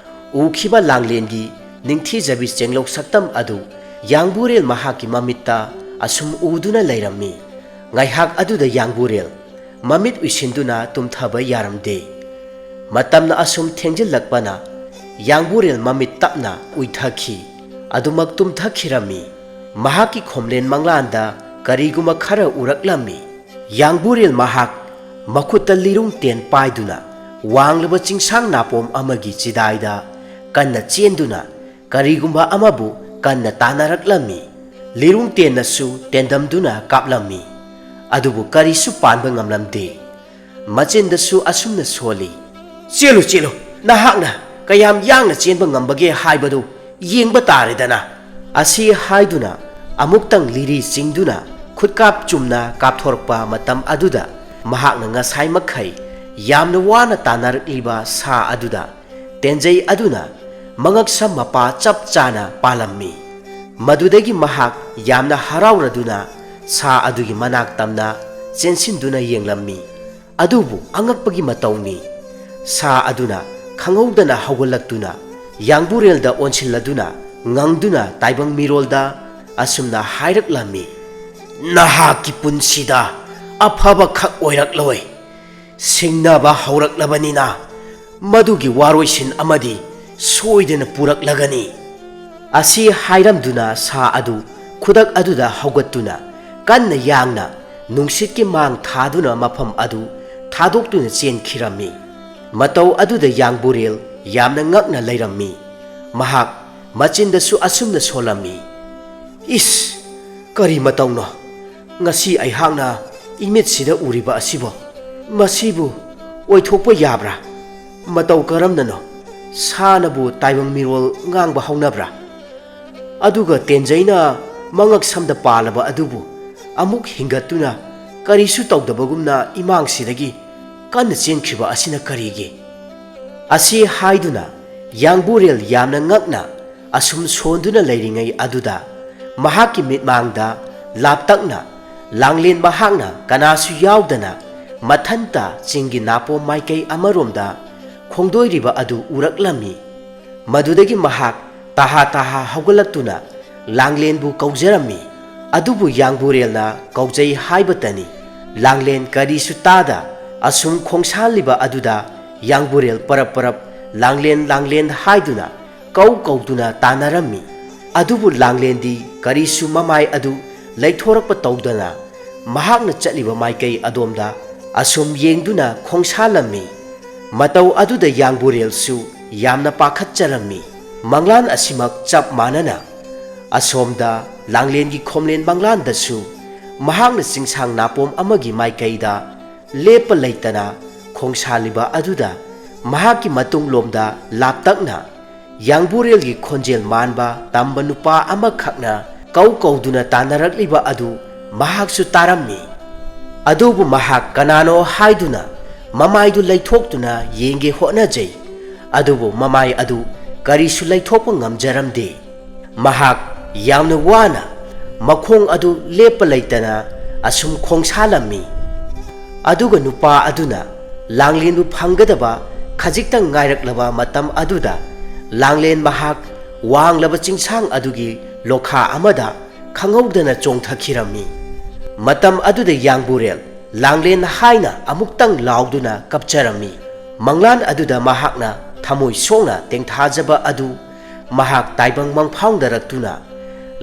ꯎꯈꯤꯕ ꯂꯥꯡꯂꯦꯟꯒꯤ ꯅꯤꯡꯊꯤꯖꯕꯤ ꯆꯦꯡꯂꯧ ꯁꯛꯇꯝ ꯑꯗꯨ ꯌꯥꯡꯕꯨꯔꯦꯜ ꯃꯍꯥꯛꯀꯤ ꯃꯃꯤꯠꯇ ꯑꯁꯨꯝ ꯎꯗꯨꯅ ꯂꯩꯔꯝꯃꯤ ꯉꯥꯏꯍꯥꯛ ꯑꯗꯨꯗ ꯌꯥꯡꯕꯨꯔꯦꯜ ꯃꯃꯤꯠ ꯎꯏꯁꯤꯟꯗꯨꯅ ꯇꯨꯝꯊꯕ ꯌꯥꯔꯝꯗꯦ ꯃꯇꯝꯅ ꯑꯁꯨꯝ ꯊꯦꯡꯖꯤꯜꯂꯛꯄꯅ ꯌꯥꯡꯕꯨꯔꯦꯜ ꯃꯃꯤꯠ ꯇꯞꯅ ꯎꯏꯊꯈꯤ ꯑꯗꯨꯃꯛ ꯇꯨꯝꯊꯈꯤꯔꯝꯃꯤ ꯃꯍꯥꯛꯀꯤ ꯈꯣꯝꯂꯦꯟ ꯃꯪꯂꯥꯟꯗ ꯀꯔꯤꯒꯨꯝꯕ ꯈꯔ ꯎꯔꯛꯂꯝꯃꯤ ꯌꯥꯡꯕꯨꯔꯦꯜ ꯃꯍꯥꯛ ꯃꯈꯨꯠꯇ ꯂꯤꯔꯨꯡ ꯇꯦꯟ ꯄꯥꯏꯗꯨꯅ ꯋꯥꯡꯂꯕ ꯆꯤꯡꯁꯥꯡ ꯅꯥꯄꯣꯝ ꯑꯃꯒꯤ ꯆꯤꯗꯥꯏꯗ ꯀꯟꯅ ꯆꯦꯟꯗꯨꯅ ꯀꯔꯤꯒꯨꯝꯕ ꯑꯃꯕꯨ ꯀꯟꯅ ꯇꯥꯟꯅꯔꯛꯂꯝꯃꯤ ꯂꯤꯔꯨꯡ ꯇꯦꯟꯅꯁꯨ ꯇꯦꯟꯗꯝꯗꯨꯅ ꯀꯥꯞꯂꯝꯃꯤ ꯑꯗꯨꯕꯨ ꯀꯔꯤꯁꯨ ꯄꯥꯟꯕ ꯉꯝꯂꯝꯗꯦ ꯃꯆꯤꯟꯗꯁꯨ ꯑꯁꯨꯝꯅ ꯁꯣꯜꯂꯤ ꯆꯦꯜꯂꯨ ꯆꯦꯜꯂꯨ ꯅꯍꯥꯛꯅ ꯀꯌꯥꯝ ꯌꯥꯡꯅ ꯆꯦꯟꯕ ꯉꯝꯕꯒꯦ ꯍꯥꯏꯕꯗꯨ ꯌꯦꯡꯕ ꯇꯥꯔꯦꯗꯅ ꯑꯁꯤ ꯍꯥꯏꯗꯨꯅ ꯑꯃꯨꯛꯇꯪ ꯂꯤꯔꯤ ꯆꯤꯡꯗꯨꯅ ꯈꯨꯠꯀꯥꯞ ꯆꯨꯝꯅ ꯀꯥꯞꯊꯣꯔꯛꯄ ꯃꯇꯝ ꯑꯗꯨꯗ ꯃꯍꯥꯛꯅ ꯉꯁꯥꯏ ꯃꯈꯩ ꯌꯥꯝꯅ ꯋꯥꯅ ꯇꯥꯟꯅꯔꯛꯂꯤꯕ ꯁꯥ ꯑꯗꯨꯗ ꯇꯦꯟꯖꯩ ꯑꯗꯨꯅ ꯃꯉꯛꯁꯝ ꯃꯄꯥ ꯆꯞ ꯆꯥꯅ ꯄꯥꯜꯂꯝꯃꯤ ꯃꯗꯨꯗꯒꯤ ꯃꯍꯥꯛ ꯌꯥꯝꯅ ꯍꯔꯥꯎꯔꯗꯨꯅ ꯁꯥ ꯑꯗꯨꯒꯤ ꯃꯅꯥꯛ ꯇꯝꯅ ꯆꯦꯟꯁꯤꯟꯗꯨꯅ ꯌꯦꯡꯂꯝꯃꯤ ꯑꯗꯨꯕꯨ ꯑꯉꯛꯄꯒꯤ ꯃꯇꯧꯅꯤ ꯁꯥ ꯑꯗꯨꯅ ꯈꯪꯍꯧꯗꯅ ꯍꯧꯒꯠꯂꯛꯇꯨꯅ ꯌꯥꯡꯕꯨꯔꯦꯜꯗ ꯑꯣꯟꯁꯤꯜꯂꯗꯨꯅ ꯉꯪꯗꯨꯅ ꯇꯥꯏꯕꯪ ꯃꯤꯔꯣꯜꯗ ꯑꯁꯨꯝꯅ ꯍꯥꯏꯔꯛꯂꯝꯃꯤ ꯅꯍꯥꯛꯀꯤ ꯄꯨꯟꯁꯤꯗ ꯑꯐꯕ ꯈꯛ ꯑꯣꯏꯔꯛꯂꯣꯏ ꯁꯤꯡꯅꯕ ꯍꯧꯔꯛꯂꯕꯅꯤꯅ ꯃꯗꯨꯒꯤ ꯋꯥꯔꯣꯏꯁꯤꯟ ꯑꯃꯗꯤ ꯁꯣꯏꯗꯅ ꯄꯨꯔꯛꯂꯒꯅꯤ ꯑꯁꯤ ꯍꯥꯏꯔꯝꯗꯨꯅ ꯁꯥ ꯑꯗꯨ ꯈꯨꯗꯛ ꯑꯗꯨꯗ ꯍꯧꯒꯠꯇꯨꯅ ꯀꯟꯅ ꯌꯥꯡꯅ ꯅꯨꯡꯁꯤꯠꯀꯤ ꯃꯥꯡ ꯊꯥꯗꯨꯅ ꯃꯐꯝ ꯑꯗꯨ ꯊꯥꯗꯣꯛꯇꯨꯅ ꯆꯦꯟꯈꯤꯔꯝꯃꯤ ꯃꯇꯧ ꯑꯗꯨꯗ ꯌꯥꯡꯕꯨꯔꯦꯜ ꯌꯥꯝꯅ ꯉꯛꯅ ꯂꯩꯔꯝꯃꯤ ꯃꯍꯥꯛ ꯃꯆꯤꯟꯗꯁꯨ ꯑꯁꯨꯝꯅ ꯁꯣꯜꯂꯝꯃꯤ ꯏꯁ ꯀꯔꯤ ꯃꯇꯧꯅꯣ ꯉꯁꯤ ꯑꯩꯍꯥꯛꯅ ꯏꯃꯤꯠꯁꯤꯗ ꯎꯔꯤꯕ ꯑꯁꯤꯕꯨ ꯃꯁꯤꯕꯨ ꯑꯣꯏꯊꯣꯛꯄ ꯌꯥꯕ꯭ꯔꯥ ꯃꯇꯧ ꯀꯔꯝꯅꯅꯣ ꯁꯥꯅꯕꯨ ꯇꯥꯏꯕꯪ ꯃꯤꯔꯣꯜ ꯉꯥꯡꯕ ꯍꯧꯅꯕ꯭ꯔꯥ ꯑꯗꯨꯒ ꯇꯦꯟꯖꯩꯅ ꯃꯉꯛ ꯁꯝꯗ ꯄꯥꯜꯂꯕ ꯑꯗꯨꯕꯨ ꯑꯃꯨꯛ ꯍꯤꯡꯒꯠꯇꯨꯅ ꯀꯔꯤꯁꯨ ꯇꯧꯗꯕꯒꯨꯝꯅ ꯏꯃꯥꯡꯁꯤꯗꯒꯤ ꯀꯟꯅ ꯆꯦꯟꯈꯤꯕ ꯑꯁꯤꯅ ꯀꯔꯤꯒꯤ ꯑꯁꯤ ꯍꯥꯏꯗꯨꯅ ꯌꯥꯡꯕꯨꯔꯦꯜ ꯌꯥꯝꯅ ꯉꯛꯅ ꯑꯁꯨꯝ ꯁꯣꯟꯗꯨꯅ ꯂꯩꯔꯤꯉꯩ ꯑꯗꯨꯗ ꯃꯍꯥꯛꯀꯤ ꯃꯤꯠꯃꯥꯡꯗ ꯂꯥꯞꯇꯛꯅ ꯂꯥꯡꯂꯦꯟ ꯃꯍꯥꯛꯅ ꯀꯅꯥꯁꯨ ꯌꯥꯎꯗꯅ ꯃꯊꯟꯇ ꯆꯤꯡꯒꯤ ꯅꯥꯄꯣꯝ ꯃꯥꯏꯀꯩ ꯑꯃꯔꯣꯝꯗ ꯈꯣꯡꯗꯣꯏꯔꯤꯕ ꯑꯗꯨ ꯎꯔꯛꯂꯝꯃꯤ ꯃꯗꯨꯗꯒꯤ ꯃꯍꯥꯛ ꯇꯍꯥ ꯇꯍꯥ ꯍꯧꯒꯠꯂꯛꯇꯨꯅ ꯂꯥꯡꯂꯦꯟꯕꯨ ꯀꯧꯖꯔꯝꯃꯤ ꯑꯗꯨꯕꯨ ꯌꯥꯡꯕꯨꯔꯦꯜꯅ ꯀꯧꯖꯩ ꯍꯥꯏꯕꯇꯅꯤ ꯂꯥꯡꯂꯦꯟ ꯀꯔꯤꯁꯨ ꯇꯥꯗ ꯑꯁꯨꯝ ꯈꯣꯡꯁꯥꯜꯂꯤꯕ ꯑꯗꯨꯗ ꯌꯥꯡꯕꯨꯔꯦꯜ ꯄꯔꯞ ꯄꯔꯞ ꯂꯥꯡꯂꯦꯟ ꯂꯥꯡꯂꯦꯟ ꯍꯥꯏꯗꯨꯅ ꯀꯧꯗꯨꯅ ꯇꯥꯟꯅꯔꯝꯃꯤ ꯑꯗꯨꯕꯨ ꯂꯥꯡꯂꯦꯟꯗꯤ ꯀꯔꯤꯁꯨ ꯃꯃꯥꯏ ꯑꯗꯨ ꯂꯩꯊꯣꯔꯛꯄ ꯇꯧꯗꯅ ꯃꯍꯥꯛꯅ ꯆꯠꯂꯤꯕ ꯃꯥꯏꯀꯩ ꯑꯗꯣꯝꯗ ꯑꯁꯨꯝ ꯌꯦꯡꯗꯨꯅ ꯈꯣꯡꯁꯥꯜꯂꯝꯃꯤ ꯃꯇꯧ ꯑꯗꯨꯗ ꯌꯥꯡꯕꯨꯔꯦꯜꯁꯨ ꯌꯥꯝꯅ ꯄꯥꯈꯠꯆꯔꯝꯃꯤ ꯃꯪꯂꯥꯟ ꯑꯁꯤꯃꯛ ꯆꯞ ꯃꯥꯟꯅꯅ ꯑꯁꯣꯝꯗ ꯂꯥꯡꯂꯦꯟꯒꯤ ꯈꯣꯝꯂꯦꯟ ꯃꯪꯂꯥꯟꯗꯁꯨ ꯃꯍꯥꯛꯅ ꯆꯤꯡꯁꯥꯡ ꯅꯥꯄꯣꯝ ꯑꯃꯒꯤ ꯃꯥꯏꯀꯩꯗ ꯂꯦꯞꯄ ꯂꯩꯇꯅ ꯈꯣꯡꯁꯥꯜꯂꯤꯕ ꯑꯗꯨꯗ ꯃꯍꯥꯛꯀꯤ ꯃꯇꯨꯡꯂꯣꯝꯗ ꯂꯥꯞꯇꯛꯅ ꯌꯥꯡꯕꯨꯔꯦꯜꯒꯤ ꯈꯣꯟꯖꯦꯜ ꯃꯥꯟꯕ ꯇꯝꯕ ꯅꯨꯄꯥ ꯑꯃꯈꯛꯅ ꯀꯧꯗꯨꯅ ꯇꯥꯟꯅꯔꯛꯂꯤꯕ ꯑꯗꯨ ꯃꯍꯥꯛꯁꯨ ꯇꯥꯔꯝꯃꯤ ꯑꯗꯨꯕꯨ ꯃꯍꯥꯛ ꯀꯅꯥꯅꯣ ꯍꯥꯏꯗꯨꯅ ꯃꯃꯥꯏꯗꯨ ꯂꯩꯊꯣꯛꯇꯨꯅ ꯌꯦꯡꯒꯦ ꯍꯣꯠꯅꯖꯩ ꯑꯗꯨꯕꯨ ꯃꯃꯥꯏ ꯑꯗꯨ ꯀꯔꯤꯁꯨ ꯂꯩꯊꯣꯛꯄ ꯉꯝꯖꯔꯝꯗꯦ ꯃꯍꯥꯛ ꯌꯥꯝꯅ ꯋꯥꯅ ꯃꯈꯣꯡ ꯑꯗꯨ ꯂꯦꯞꯄ ꯂꯩꯇꯅ ꯑꯁꯨꯝ ꯈꯣꯡꯁꯥꯜꯂꯝꯃꯤ ꯑꯗꯨꯒ ꯅꯨꯄꯥ ꯑꯗꯨꯅ ꯂꯥꯡꯂꯦꯟꯕꯨ ꯐꯪꯒꯗꯕ ꯈꯖꯤꯛꯇꯪ ꯉꯥꯏꯔꯛꯂꯕ ꯃꯇꯝ ꯑꯗꯨꯗ ꯂꯥꯡꯂꯦꯟ ꯃꯍꯥꯛ ꯋꯥꯡꯂꯕ ꯆꯤꯡꯁꯥꯡ ꯑꯗꯨꯒꯤ ꯂꯣꯈꯥ ꯑꯃꯗ ꯈꯪꯍꯧꯗꯅ ꯆꯣꯡꯊꯈꯤꯔꯝꯃꯤ ꯃꯇꯝ ꯑꯗꯨꯗ ꯌꯥꯡꯕꯨꯔꯦꯜ ꯂꯥꯡꯂꯦꯟ ꯍꯥꯏꯅ ꯑꯃꯨꯛꯇꯪ ꯂꯥꯎꯗꯨꯅ ꯀꯞꯆꯔꯝꯃꯤ ꯃꯪꯂꯥꯟ ꯑꯗꯨꯗ ꯃꯍꯥꯛꯅ ꯊꯃꯣꯏ ꯁꯣꯛꯅ ꯇꯦꯡꯊꯥꯖꯕ ꯑꯗꯨ ꯃꯍꯥꯛ ꯇꯥꯏꯕꯪ ꯃꯪꯐꯥꯎꯅꯔꯛꯇꯨꯅ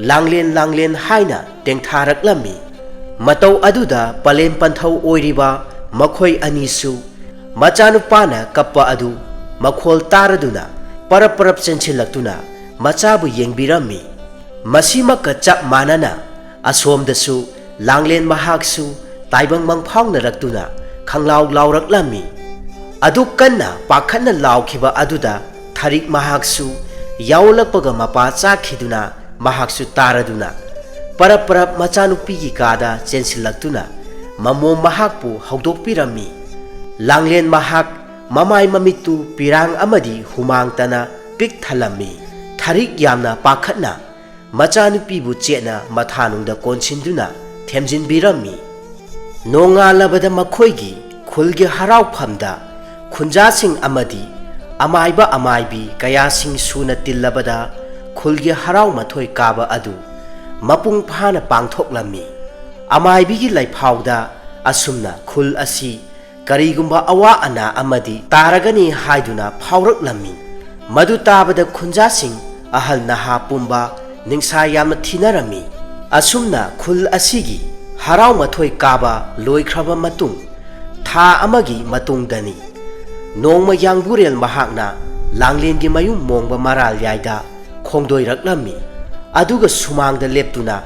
ꯂꯥꯡꯂꯦꯟ ꯂꯥꯡꯂꯦꯟ ꯍꯥꯏꯅ ꯇꯦꯡꯊꯥꯔꯛꯂꯝꯃꯤ ꯃꯇꯧ ꯑꯗꯨꯗ ꯄꯂꯦꯝ ꯄꯟꯊꯧ ꯑꯣꯏꯔꯤꯕ ꯃꯈꯣꯏ ꯑꯅꯤꯁꯨ ꯃꯆꯥꯅꯨꯄꯥꯅ ꯀꯞꯄ ꯑꯗꯨ ꯃꯈꯣꯜ ꯇꯥꯔꯗꯨꯅ ꯄꯔꯞ ꯄꯔꯞ ꯆꯦꯟꯁꯤꯜꯂꯛꯇꯨꯅ ꯃꯆꯥꯕꯨ ꯌꯦꯡꯕꯤꯔꯝꯃꯤ ꯃꯁꯤꯃꯛꯀ ꯆꯞ ꯃꯥꯟꯅꯅ ꯑꯁꯣꯝꯗꯁꯨ ꯂꯥꯡꯂꯦꯟ ꯃꯍꯥꯛꯁꯨ ꯇꯥꯏꯕꯪ ꯃꯪꯐꯥꯎꯅꯔꯛꯇꯨꯅ khanglaw lawraklami adu kanna pakhanna lawkhiba aduda tharik mahaksu yaulakpaga mapa chakhiduna mahaksu taraduna parap parap machanupi gi kada chensilaktuna mamo mahakpu hawdokpirami langlen mahak mamai mamitu pirang amadi humangtana pik thalami tharik yamna pakhatna machanupi bu chena mathanungda konsinduna themjinbirami nongalabada makhoigi khulgi harau phamda khunjasing amadi amaiba amaibi kayasing suna tillabada khulgi harau mathoi kaba adu mapung phana pangthoklami amaibi gi laifauda asumna khul asi karigumba awa ana amadi taragani haiduna phauраklami madu tabada khunjasing ahal naha pumba ningsa yamna thinarami asumna khul asigi harau mathoi kaba loikraba matung tha amagi matungdani nongma yangburel mahakna langlengi mayum mongba maral yaida khongdoiraklami aduga sumangda leptuna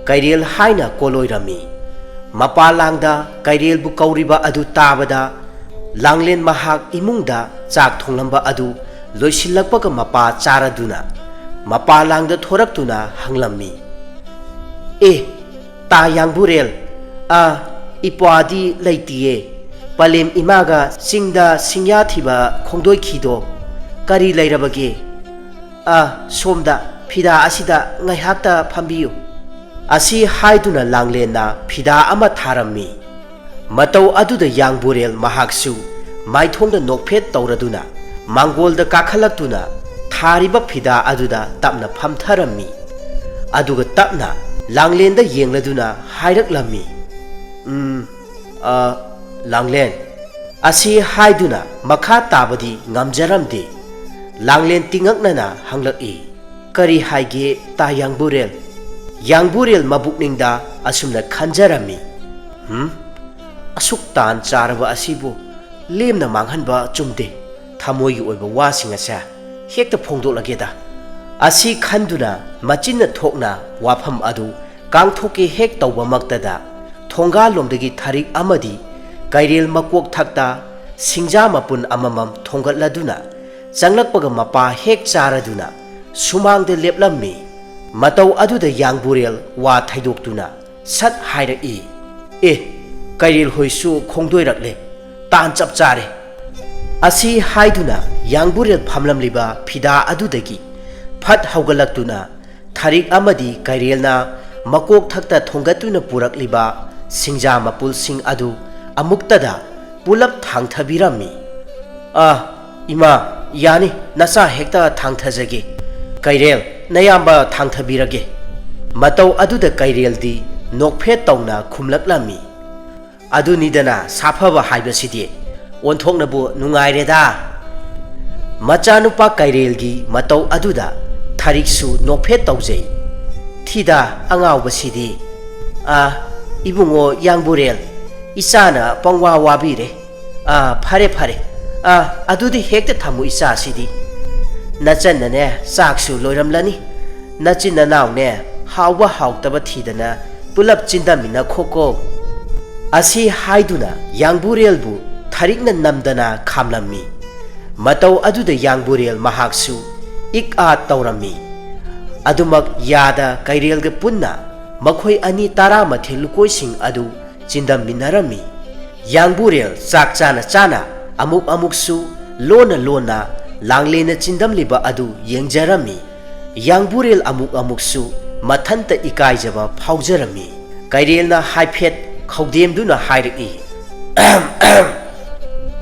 kairel haina koloirami mapalangda kairel bu kauriba adu tabada langlen mahak imungda chak thonglamba adu loisilakpaga mapa charaduna mapalangda thoraktuna hanglami ta yangburel ipwadi leitiye palem imaga singda singya thiba khongdoi khido kari leirabage somda phida asida ngaihakta phambiyu asi haiduna langlena phida ama tharami matau aduda yangburel mahaksu maithongda nokphet tauraduna mangolda kakhalakuna thariba phida aduda tapna phamtharami aduga tapna langlenda yengladuna hairaklammi langlen asi haiduna makha tabadi ngamjaramde langlen tingaknana hanglaki kari haige ta yangburel mabukningda asumna khanjarami asuk tan charaba asibu lemna manghanba chumde thamoigi oiba wasing asa hekta phongdolageda asi khanduna machinna thokna wafam adu kangthoke hek tawba maktada thonga lomdagi tharik amadi kairel makok thakta singja mapun amamam thongatladuna changlakpaga mapa hek charaduna sumangde leplammi matau aduda yangburel wa thaidoktuna sat hairaki kairel hoisu khongdoirakle tan chap chare asi haiduna yangburel phamlamliba phida adudagi phat haugalakuna tharik amadi kairelna makok thakta thongatuna purakliba singja mapul sing adu amuktada pulap thangthabirami ima yani nasa hekta thangthajage kairel nayamba thangthabirage matau aduda kaireldi nokphe tawna khumlaklami adunidana saphaba haibasidi onthoknabu nungaireda machanupa kairelgi matau aduda thariksu nokphe tawjai thida angawbasidi ibungo yangburel isana pangwa wabire phare adudi hekta thamu isa sidi nachanna ne saksu loiramlani nachinna naune hawba hawtaba thidana pulap chindamina khoko asi haiduna yangburel bu tharikna namdana khamlammi matau aduda yangburel mahaksu ik-a tawrami adumak yada kairelga punna makhoi ani tara mathil lukoising adu chindam minarami yangburel chak chana amuk lona langlena chindam liba adu yengjarami yangburel amuksu mathanta ikaijaba phaujarami kairelna haiphet khaudemduna hairaki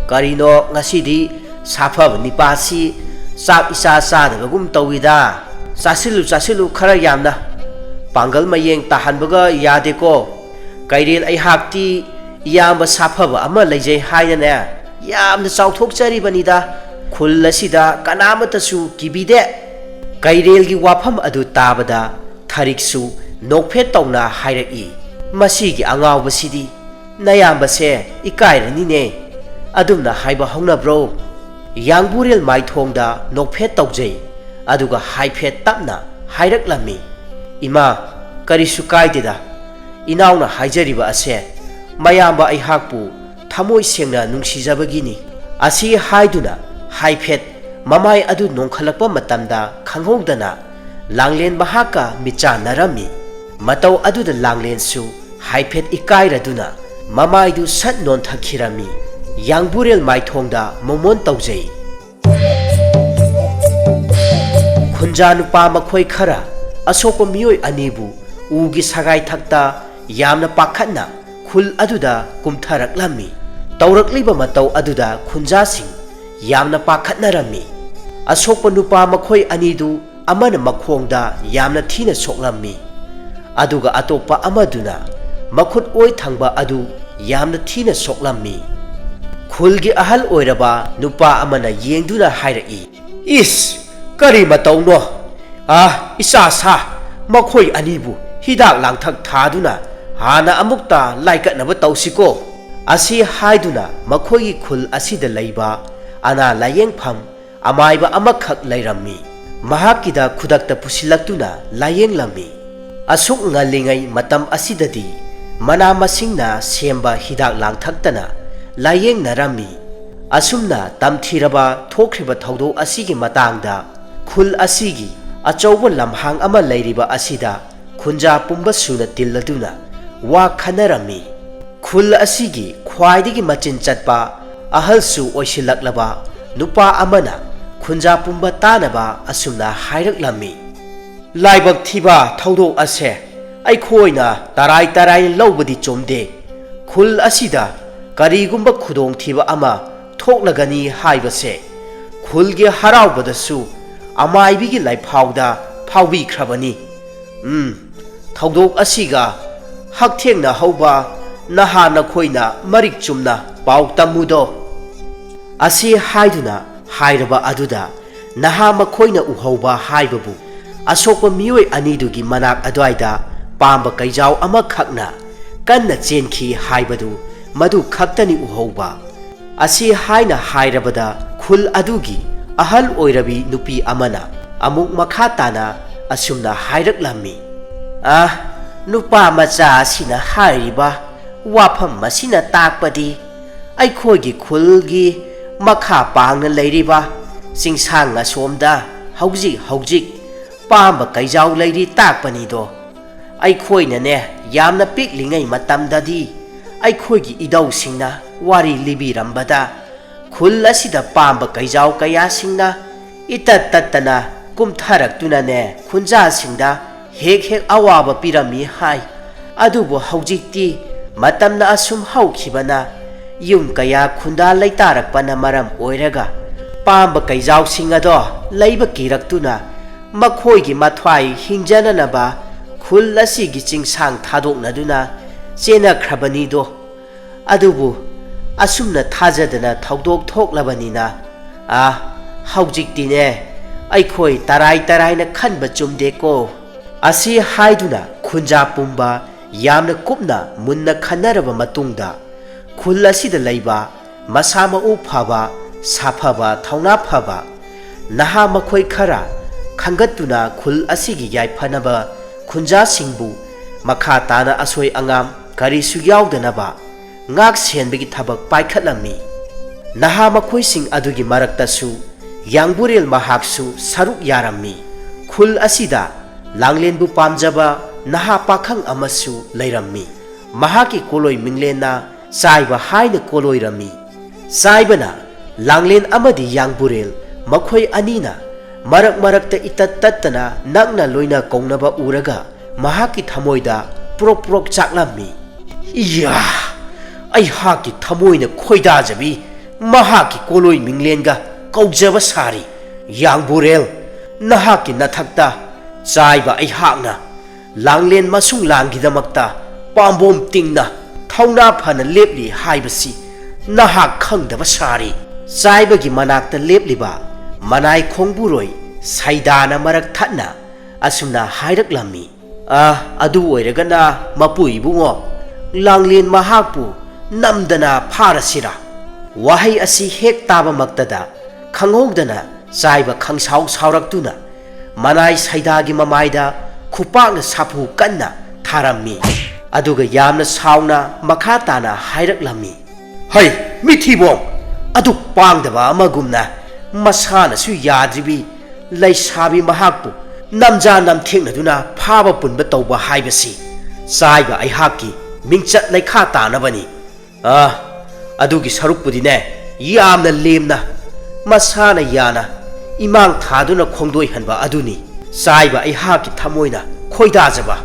karino ngasidi saphab nipasi sak isa sadabagum tawida chasilu khara yamna pangal mayeng tahanbaga yadeko kairel ai hakti yamba saphaba ama leijai haina yamna chauthokchari banida khullasida kanamatasu kibide kairelgi wafam adu tabada thariksu nokphet tawna hairaki masigi angawbasidi nayambase ikairani adumna haiba hongnabro yangburel maithongda nokphet tawjai aduga haiphet tapna hairaklammi ima karisu kaideda inauna haijariba ase mayamba ai hakpu ꯊꯃꯣꯏ ꯁꯦꯡꯅ ꯅꯨꯡꯁꯤꯖꯕꯒꯤꯅꯤ ꯑꯁꯤ ꯍꯥꯏꯗꯨꯅ ꯍꯥꯏꯐꯦꯠ ꯃꯃꯥꯏ ꯑꯗꯨ ꯅꯣꯡꯈꯠꯂꯛꯄ ꯃꯇꯝꯗ ꯈꯪꯍꯧꯗꯅ ꯂꯥꯡꯂꯦꯟ ꯃꯍꯥꯛꯀ ꯃꯤꯠꯆꯥꯟꯅꯔꯝꯃꯤ ꯃꯇꯧ ꯑꯗꯨꯗ ꯂꯥꯡꯂꯦꯟꯁꯨ ꯍꯥꯏꯐꯦꯠ ꯏꯀꯥꯏꯔꯗꯨꯅ ꯃꯃꯥꯏꯗꯨ ꯁꯠ ꯅꯣꯟꯊꯈꯤꯔꯝꯃꯤ ꯌꯥꯡꯕꯨꯔꯦꯜ ꯃꯥꯏꯊꯣꯡꯗ ꯃꯣꯃꯣꯟ ꯇꯧꯖꯩ ꯈꯨꯟꯖꯥ ꯅꯨꯄꯥ ꯃꯈꯣꯏ ꯈꯔ ꯑꯁꯣꯛꯄ ꯃꯤꯑꯣꯏ ꯑꯅꯤꯕꯨ ꯎꯒꯤ ꯁꯒꯥꯏ ꯊꯛꯇ ꯌꯥꯝꯅ ꯄꯥꯈꯠꯅ ꯈꯨꯜ ꯑꯗꯨꯗ ꯀꯨꯝꯊꯔꯛꯂꯝꯃꯤ ꯇꯧꯔꯛꯂꯤꯕ ꯃꯇꯧ ꯑꯗꯨꯗ ꯈꯨꯟꯖꯥꯁꯤꯡ ꯌꯥꯝꯅ ꯄꯥꯈꯠꯅꯔꯝꯃꯤ ꯑꯁꯣꯛꯄ ꯅꯨꯄꯥ ꯃꯈꯣꯏ ꯑꯅꯤꯗꯨ ꯑꯃꯅ ꯃꯈꯣꯡꯗ ꯌꯥꯝꯅ ꯊꯤꯅ ꯁꯣꯛꯂꯝꯃꯤ ꯑꯗꯨꯒ ꯑꯇꯣꯞꯄ ꯑꯃꯗꯨꯅ ꯃꯈꯨꯠ ꯑꯣꯏ ꯊꯪꯕ ꯑꯗꯨ ꯌꯥꯝꯅ ꯊꯤꯅ ꯁꯣꯛꯂꯝꯃꯤ ꯈꯨꯜꯒꯤ ꯑꯍꯜ ꯑꯣꯏꯔꯕ ꯅꯨꯄꯥ ꯑꯃꯅ ꯌꯦꯡꯗꯨꯅ ꯍꯥꯏꯔꯛꯏ ꯏꯁ ꯀꯔꯤ ꯃꯇꯧꯅꯣ ꯏꯆꯥ ꯁꯥ ꯃꯈꯣꯏ ꯑꯅꯤꯕꯨ ꯍꯤꯗꯥꯛ ꯂꯥꯡꯊꯛ ꯊꯥꯗꯨꯅ ꯍꯥꯟꯅ ꯑꯃꯨꯛꯇ ꯂꯥꯏꯀꯠꯅꯕ ꯇꯧꯁꯤꯀꯣ ꯑꯁꯤ ꯍꯥꯏꯗꯨꯅ ꯃꯈꯣꯏꯒꯤ ꯈꯨꯜ ꯑꯁꯤꯗ ꯂꯩꯕ ꯑꯅꯥ ꯂꯥꯌꯦꯡꯐꯝ ꯑꯃꯥꯏꯕ ꯑꯃꯈꯛ ꯂꯩꯔꯝꯃꯤ ꯃꯍꯥꯛꯀꯤꯗ ꯈꯨꯗꯛꯇ ꯄꯨꯁꯤꯜꯂꯛꯇꯨꯅ ꯂꯥꯌꯦꯡꯂꯝꯃꯤ ꯑꯁꯨꯛ ꯉꯜꯂꯤꯉꯩ ꯃꯇꯝ ꯑꯁꯤꯗꯗꯤ ꯃꯅꯥ ꯃꯁꯤꯡꯅ ꯁꯦꯝꯕ ꯍꯤꯗꯥꯛ ꯂꯥꯡꯊꯛꯇꯅ ꯂꯥꯌꯦꯡꯅꯔꯝꯃꯤ ꯑꯁꯨꯝꯅ ꯇꯝꯊꯤꯔꯕ ꯊꯣꯛꯈ꯭ꯔꯤꯕ ꯊꯧꯗꯣꯛ ꯑꯁꯤꯒꯤ ꯃꯇꯥꯡꯗ ꯈꯨꯜ ꯑꯁꯤꯒꯤ ꯑꯆꯧꯕ ꯂꯝꯍꯥꯡ ꯑꯃ ꯂꯩꯔꯤꯕ ꯑꯁꯤꯗ ꯈꯨꯟꯖꯥ ꯄꯨꯝꯕ ꯁꯨꯅ ꯇꯤꯜꯂꯗꯨꯅ ꯋꯥ ꯈꯟꯅꯔꯝꯃꯤ ꯈꯨꯜ ꯑꯁꯤꯒꯤ ꯈ꯭ꯋꯥꯏꯗꯒꯤ ꯃꯆꯤꯟ ꯆꯠꯄ ꯑꯍꯜꯁꯨ ꯑꯣꯏꯁꯤꯜꯂꯛꯂꯕ ꯅꯨꯄꯥ ꯑꯃꯅ ꯈꯨꯟꯖꯥ ꯄꯨꯝꯕ ꯇꯥꯅꯕ ꯑꯁꯨꯝꯅ ꯍꯥꯏꯔꯛꯂꯝꯃꯤ ꯂꯥꯏꯕꯛ ꯊꯤꯕ ꯊꯧꯗꯣꯛ ꯑꯁꯦ ꯑꯩꯈꯣꯏꯅ ꯇꯔꯥꯏ ꯇꯔꯥꯏꯅ ꯂꯧꯕꯗꯤ ꯆꯨꯝꯗꯦ ꯈꯨꯜ ꯑꯁꯤꯗ ꯀꯔꯤꯒꯨꯝꯕ ꯈꯨꯗꯣꯡꯊꯤꯕ ꯑꯃ ꯊꯣꯛꯂꯒꯅꯤ ꯍꯥꯏꯕꯁꯦ ꯈꯨꯜꯒꯤ ꯍꯔꯥꯎꯕꯗꯁꯨ ꯑꯃꯥꯏꯕꯤꯒꯤ ꯂꯥꯏꯐꯥꯎꯗ ꯐꯥꯎꯕꯤꯈ꯭ꯔꯕꯅꯤ ꯊꯧꯗꯣꯛ ꯑꯁꯤꯒ ꯍꯛꯊꯦꯡꯅꯍꯧꯕ ꯅꯍꯥ ꯅꯈꯣꯏꯅ ꯃꯔꯤꯛ ꯆꯨꯝꯅ ꯄꯥꯎ ꯇꯝꯃꯨꯗꯣ ꯑꯁꯤ ꯍꯥꯏꯗꯨꯅ ꯍꯥꯏꯔꯕ ꯑꯗꯨꯗ ꯅꯍꯥ ꯃꯈꯣꯏꯅ ꯎꯍꯧꯕ ꯍꯥꯏꯕꯕꯨ ꯑꯁꯣꯛꯄ ꯃꯤꯑꯣꯏ ꯑꯅꯤꯗꯨꯒꯤ ꯃꯅꯥꯛ ꯑꯗꯨꯋꯥꯏꯗ ꯄꯥꯝꯕ ꯀꯩꯖꯥꯎ ꯑꯃꯈꯛꯅ ꯀꯟꯅ ꯆꯦꯟꯈꯤ ꯍꯥꯏꯕꯗꯨ ꯃꯗꯨ ꯈꯛꯇꯅꯤ ꯎꯍꯧꯕ ꯑꯁꯤ ꯍꯥꯏꯅ ꯍꯥꯏꯔꯕꯗ ꯈꯨꯜ ꯑꯗꯨꯒꯤ ꯑꯍꯜ ꯑꯣꯏꯔꯕꯤ ꯅꯨꯄꯤ ꯑꯃꯅ ꯑꯃꯨꯛ ꯃꯈꯥ ꯇꯥꯅ ꯑꯁꯨꯝꯅ ꯍꯥꯏꯔꯛꯂꯝꯃꯤ ꯅꯨꯄꯥ ꯃꯆꯥ ꯑꯁꯤꯅ ꯍꯥꯏꯔꯤꯕ ꯋꯥꯐꯝ ꯑꯁꯤꯅ ꯇꯥꯛꯄꯗꯤ ꯑꯩꯈꯣꯏꯒꯤ ꯈꯨꯜꯒꯤ ꯃꯈꯥ ꯄꯥꯡꯅ ꯂꯩꯔꯤꯕ ꯆꯤꯡꯁꯥꯡ ꯑꯁꯣꯝꯗ ꯍꯧꯖꯤꯛ ꯄꯥꯝꯕ ꯀꯩꯖꯥꯎ ꯂꯩꯔꯤ ꯇꯥꯛꯄꯅꯤꯗꯣ ꯑꯩꯈꯣꯏꯅꯅꯦ ꯌꯥꯝꯅ ꯄꯤꯛꯂꯤꯉꯩ ꯃꯇꯝꯗꯗꯤ ꯑꯩꯈꯣꯏꯒꯤ ꯏꯙꯧꯁꯤꯡꯅ ꯋꯥꯔꯤ ꯂꯤꯕꯤꯔꯝꯕꯗ ꯈꯨꯜ ꯑꯁꯤꯗ ꯄꯥꯝꯕ ꯀꯩꯖꯥꯎ ꯀꯌꯥꯁꯤꯡꯅ ꯏꯇꯠ ꯇꯠꯇꯅ ꯀꯨꯝꯊꯔꯛꯇꯨꯅꯅꯦ ꯈꯨꯟꯖꯥꯁꯤꯡꯗ ꯍꯦꯛ ꯑꯋꯥꯕ ꯄꯤꯔꯝꯃꯤ ꯍꯥꯏ ꯑꯗꯨꯕꯨ ꯍꯧꯖꯤꯛꯇꯤ ꯃꯇꯝꯅ ꯑꯁꯨꯝ ꯍꯧꯈꯤꯕꯅ ꯌꯨꯝ ꯀꯌꯥ ꯈꯨꯟꯗꯥ ꯂꯩꯇꯥꯔꯛꯄꯅ ꯃꯔꯝ ꯑꯣꯏꯔꯒ ꯄꯥꯝꯕ ꯀꯩꯖꯥꯎꯁꯤꯡ ꯑꯗꯣ ꯂꯩꯕ ꯀꯤꯔꯛꯇꯨꯅ ꯃꯈꯣꯏꯒꯤ ꯃꯊ꯭ꯋꯥꯏ ꯍꯤꯡꯖꯅꯅꯕ ꯈꯨꯜ ꯑꯁꯤꯒꯤ ꯆꯤꯡꯁꯥꯡ ꯊꯥꯗꯣꯛꯅꯗꯨꯅ ꯆꯦꯟꯅꯈ꯭ꯔꯕꯅꯤꯗꯣ ꯑꯗꯨꯕꯨ ꯑꯁꯨꯝꯅ ꯊꯥꯖꯗꯅ ꯊꯧꯗꯣꯛ ꯊꯣꯛꯂꯕꯅꯤꯅ ꯍꯧꯖꯤꯛꯇꯤꯅꯦ ꯑꯩꯈꯣꯏ ꯇꯔꯥꯏ ꯇꯔꯥꯏꯅ ꯈꯟꯕ ꯆꯨꯝꯗꯦꯀꯣ ꯑꯁꯤ ꯍꯥꯏꯗꯨꯅ ꯈꯨꯟꯖꯥ ꯄꯨꯝꯕ ꯌꯥꯝꯅ ꯀꯨꯞꯅ ꯃꯨꯟꯅ ꯈꯟꯅꯔꯕ ꯃꯇꯨꯡꯗ ꯈꯨꯜ ꯑꯁꯤꯗ ꯂꯩꯕ ꯃꯁꯥ ꯃꯎ ꯐꯕ ꯁꯥꯐꯕ ꯊꯧꯅꯥ ꯐꯕ ꯅꯍꯥ ꯃꯈꯣꯏ ꯈꯔ ꯈꯟꯒꯠꯇꯨꯅ ꯈꯨꯜ ꯑꯁꯤꯒꯤ ꯌꯥꯏꯐꯅꯕ ꯈꯨꯟꯖꯥꯁꯤꯡꯕꯨ ꯃꯈꯥ ꯇꯥꯅ ꯑꯁꯣꯏ ꯑꯉꯥꯝ ꯀꯔꯤꯁꯨ ꯌꯥꯎꯗꯅꯕ ꯉꯥꯛ ꯁꯦꯟꯕꯒꯤ ꯊꯕꯛ ꯄꯥꯏꯈꯠꯂꯝꯃꯤ ꯅꯍꯥ ꯃꯈꯣꯏꯁꯤꯡ ꯑꯗꯨꯒꯤ ꯃꯔꯛꯇꯁꯨ ꯌꯥꯡꯕꯨꯔꯦꯜ ꯃꯍꯥꯛꯁꯨ ꯁꯔꯨꯛ ꯌꯥꯔꯝꯃꯤ ꯈꯨꯜ ꯑꯁꯤꯗ ꯂꯥꯡꯂꯦꯟꯕꯨ ꯄꯥꯝꯖꯕ ꯅꯍꯥ ꯄꯥꯈꯪ ꯑꯃꯁꯨ ꯂꯩꯔꯝꯃꯤ ꯃꯍꯥꯛꯀꯤ ꯀꯣꯂꯣꯏ ꯃꯤꯡꯂꯦꯟꯅ ꯆꯥꯏꯕ ꯍꯥꯏꯅ ꯀꯣꯂꯣꯏꯔꯝꯃꯤ ꯆꯥꯏꯕꯅ ꯂꯥꯡꯂꯦꯟ ꯑꯃꯗꯤ ꯌꯥꯡꯕꯨꯔꯦꯜ ꯃꯈꯣꯏ ꯑꯅꯤꯅ ꯃꯔꯛ ꯃꯔꯛꯇ ꯏꯇꯠ ꯇꯠꯇꯅ ꯅꯛꯅ ꯂꯣꯏꯅ ꯀꯧꯅꯕ ꯎꯔꯒ ꯃꯍꯥꯛꯀꯤ ꯊꯃꯣꯏꯗ ꯄ꯭ꯔꯣꯛ ꯄ꯭ꯔꯣꯛ ꯆꯥꯛꯂꯝꯃꯤ ꯑꯩꯍꯥꯛꯀꯤ ꯊꯃꯣꯏꯅ ꯈꯣꯏꯗꯥꯖꯕꯤ ꯃꯍꯥꯛꯀꯤ ꯀꯣꯂꯣꯏ ꯃꯤꯡꯂꯦꯟꯒ ꯀꯧꯖꯕ ꯁꯥꯔꯤ ꯌꯥꯡꯕꯨꯔꯦꯜ ꯅꯍꯥꯛꯀꯤ ꯅꯊꯛꯇ ꯆꯥꯏꯕ ꯑꯩꯍꯥꯛꯅ ꯂꯥꯡꯂꯦꯟ ꯃꯁꯨꯡ ꯂꯥꯡꯒꯤꯗꯃꯛꯇ ꯄꯥꯝꯕꯣꯝ ꯇꯤꯡꯅ ꯊꯧꯅꯥ ꯐꯅ ꯂꯦꯞꯂꯤ ꯍꯥꯏꯕꯁꯤ ꯅꯍꯥꯛ ꯈꯪꯗꯕ ꯁꯥꯔꯤ ꯆꯥꯏꯕꯒꯤ ꯃꯅꯥꯛꯇ ꯂꯦꯞꯂꯤꯕ ꯃꯅꯥꯏ ꯈꯣꯡꯕꯨꯔꯣꯏ ꯁꯩꯗꯥꯅ ꯃꯔꯛ ꯊꯠꯅ ꯑꯁꯨꯝꯅ ꯍꯥꯏꯔꯛꯂꯝꯃꯤ ꯑꯗꯨ ꯑꯣꯏꯔꯒꯅ ꯃꯄꯨ ꯏꯕꯨꯡꯉꯣ ꯂꯥꯡꯂꯦꯟ ꯃꯍꯥꯛꯄꯨ ꯅꯝꯗꯅ ꯐꯥꯔꯁꯤꯔꯥ ꯋꯥꯍꯩ ꯑꯁꯤ ꯍꯦꯛ ꯇꯥꯕꯃꯛꯇꯗ ꯈꯪꯍꯧꯗꯅ ꯆꯥꯏꯕ ꯈꯪꯁꯥꯎ ꯁꯥꯎꯔꯛꯇꯨꯅ ꯃꯅꯥꯏ ꯁꯩꯗꯥꯒꯤ ꯃꯃꯥꯏꯗ ꯈꯨꯄꯥꯛꯅ ꯁꯥꯐꯨ ꯀꯟꯅ ꯊꯥꯔꯝꯃꯤ ꯑꯗꯨꯒ ꯌꯥꯝꯅ ꯁꯥꯎꯅ ꯃꯈꯥ ꯇꯥꯅ ꯍꯥꯏꯔꯛꯂꯝꯃꯤ Hey, mithibong, adu pangdaba amagumna, masana su yadribi, lay sabi mahakpu, namja nam thekna duna phaba punba tawba haibasi, saiba ai haki, mingchat lay khata na bani. Adugi sarukpudi ne, yamna lemna, masana yana, imang thaduna khongdoi hanba aduni, saiba ai haki thamoina, khoida jaba.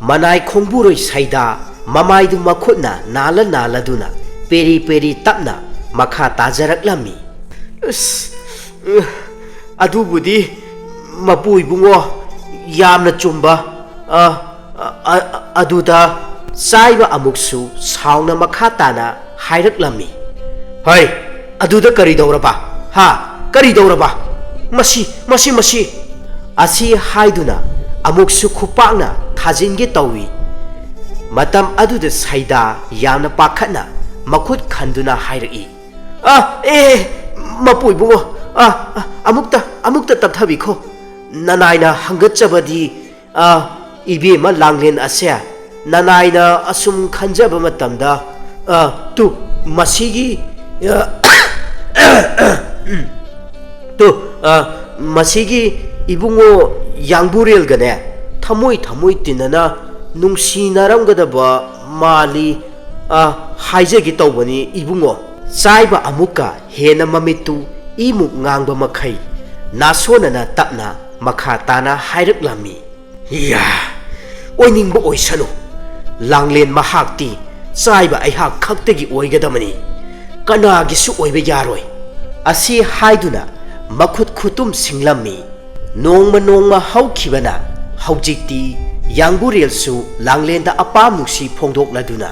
Manai khongburoi saida, mamaidu makhutna nala nala duna, peri peri tapna makha tajarak lami. Adubudi mapui bungo yamna chumba aduda saiba amuksu sauna makha tana hairak lami. Hai aduda kari dauraba ha kari dauraba masi asi haiduna amuksu khupakna thajinge tawi matam aduda saida yamna pakhatna makhut khanduna hairaki mapui bungo amukta tapthabikho nanaina hangatchabadi ibe ma langlen asya nanaina asum khanjaba matamda tu masigi ibungo yangburel gane thamoi tinana nungsi naramgadaba mali haijagi tawbani ibungo saiba amuka hena mamitu imuk ngangba makhai nasonana tapna makha tana hairak lami. Ya oiningba oisanu langlen mahakti saiba aihak khaktagi oigadamani kanagisu oiba yaroi asi haiduna makhut khutum singlammi nongma haukhibana haujikti yangburelsu langlenda apam nungsi phongdokladuna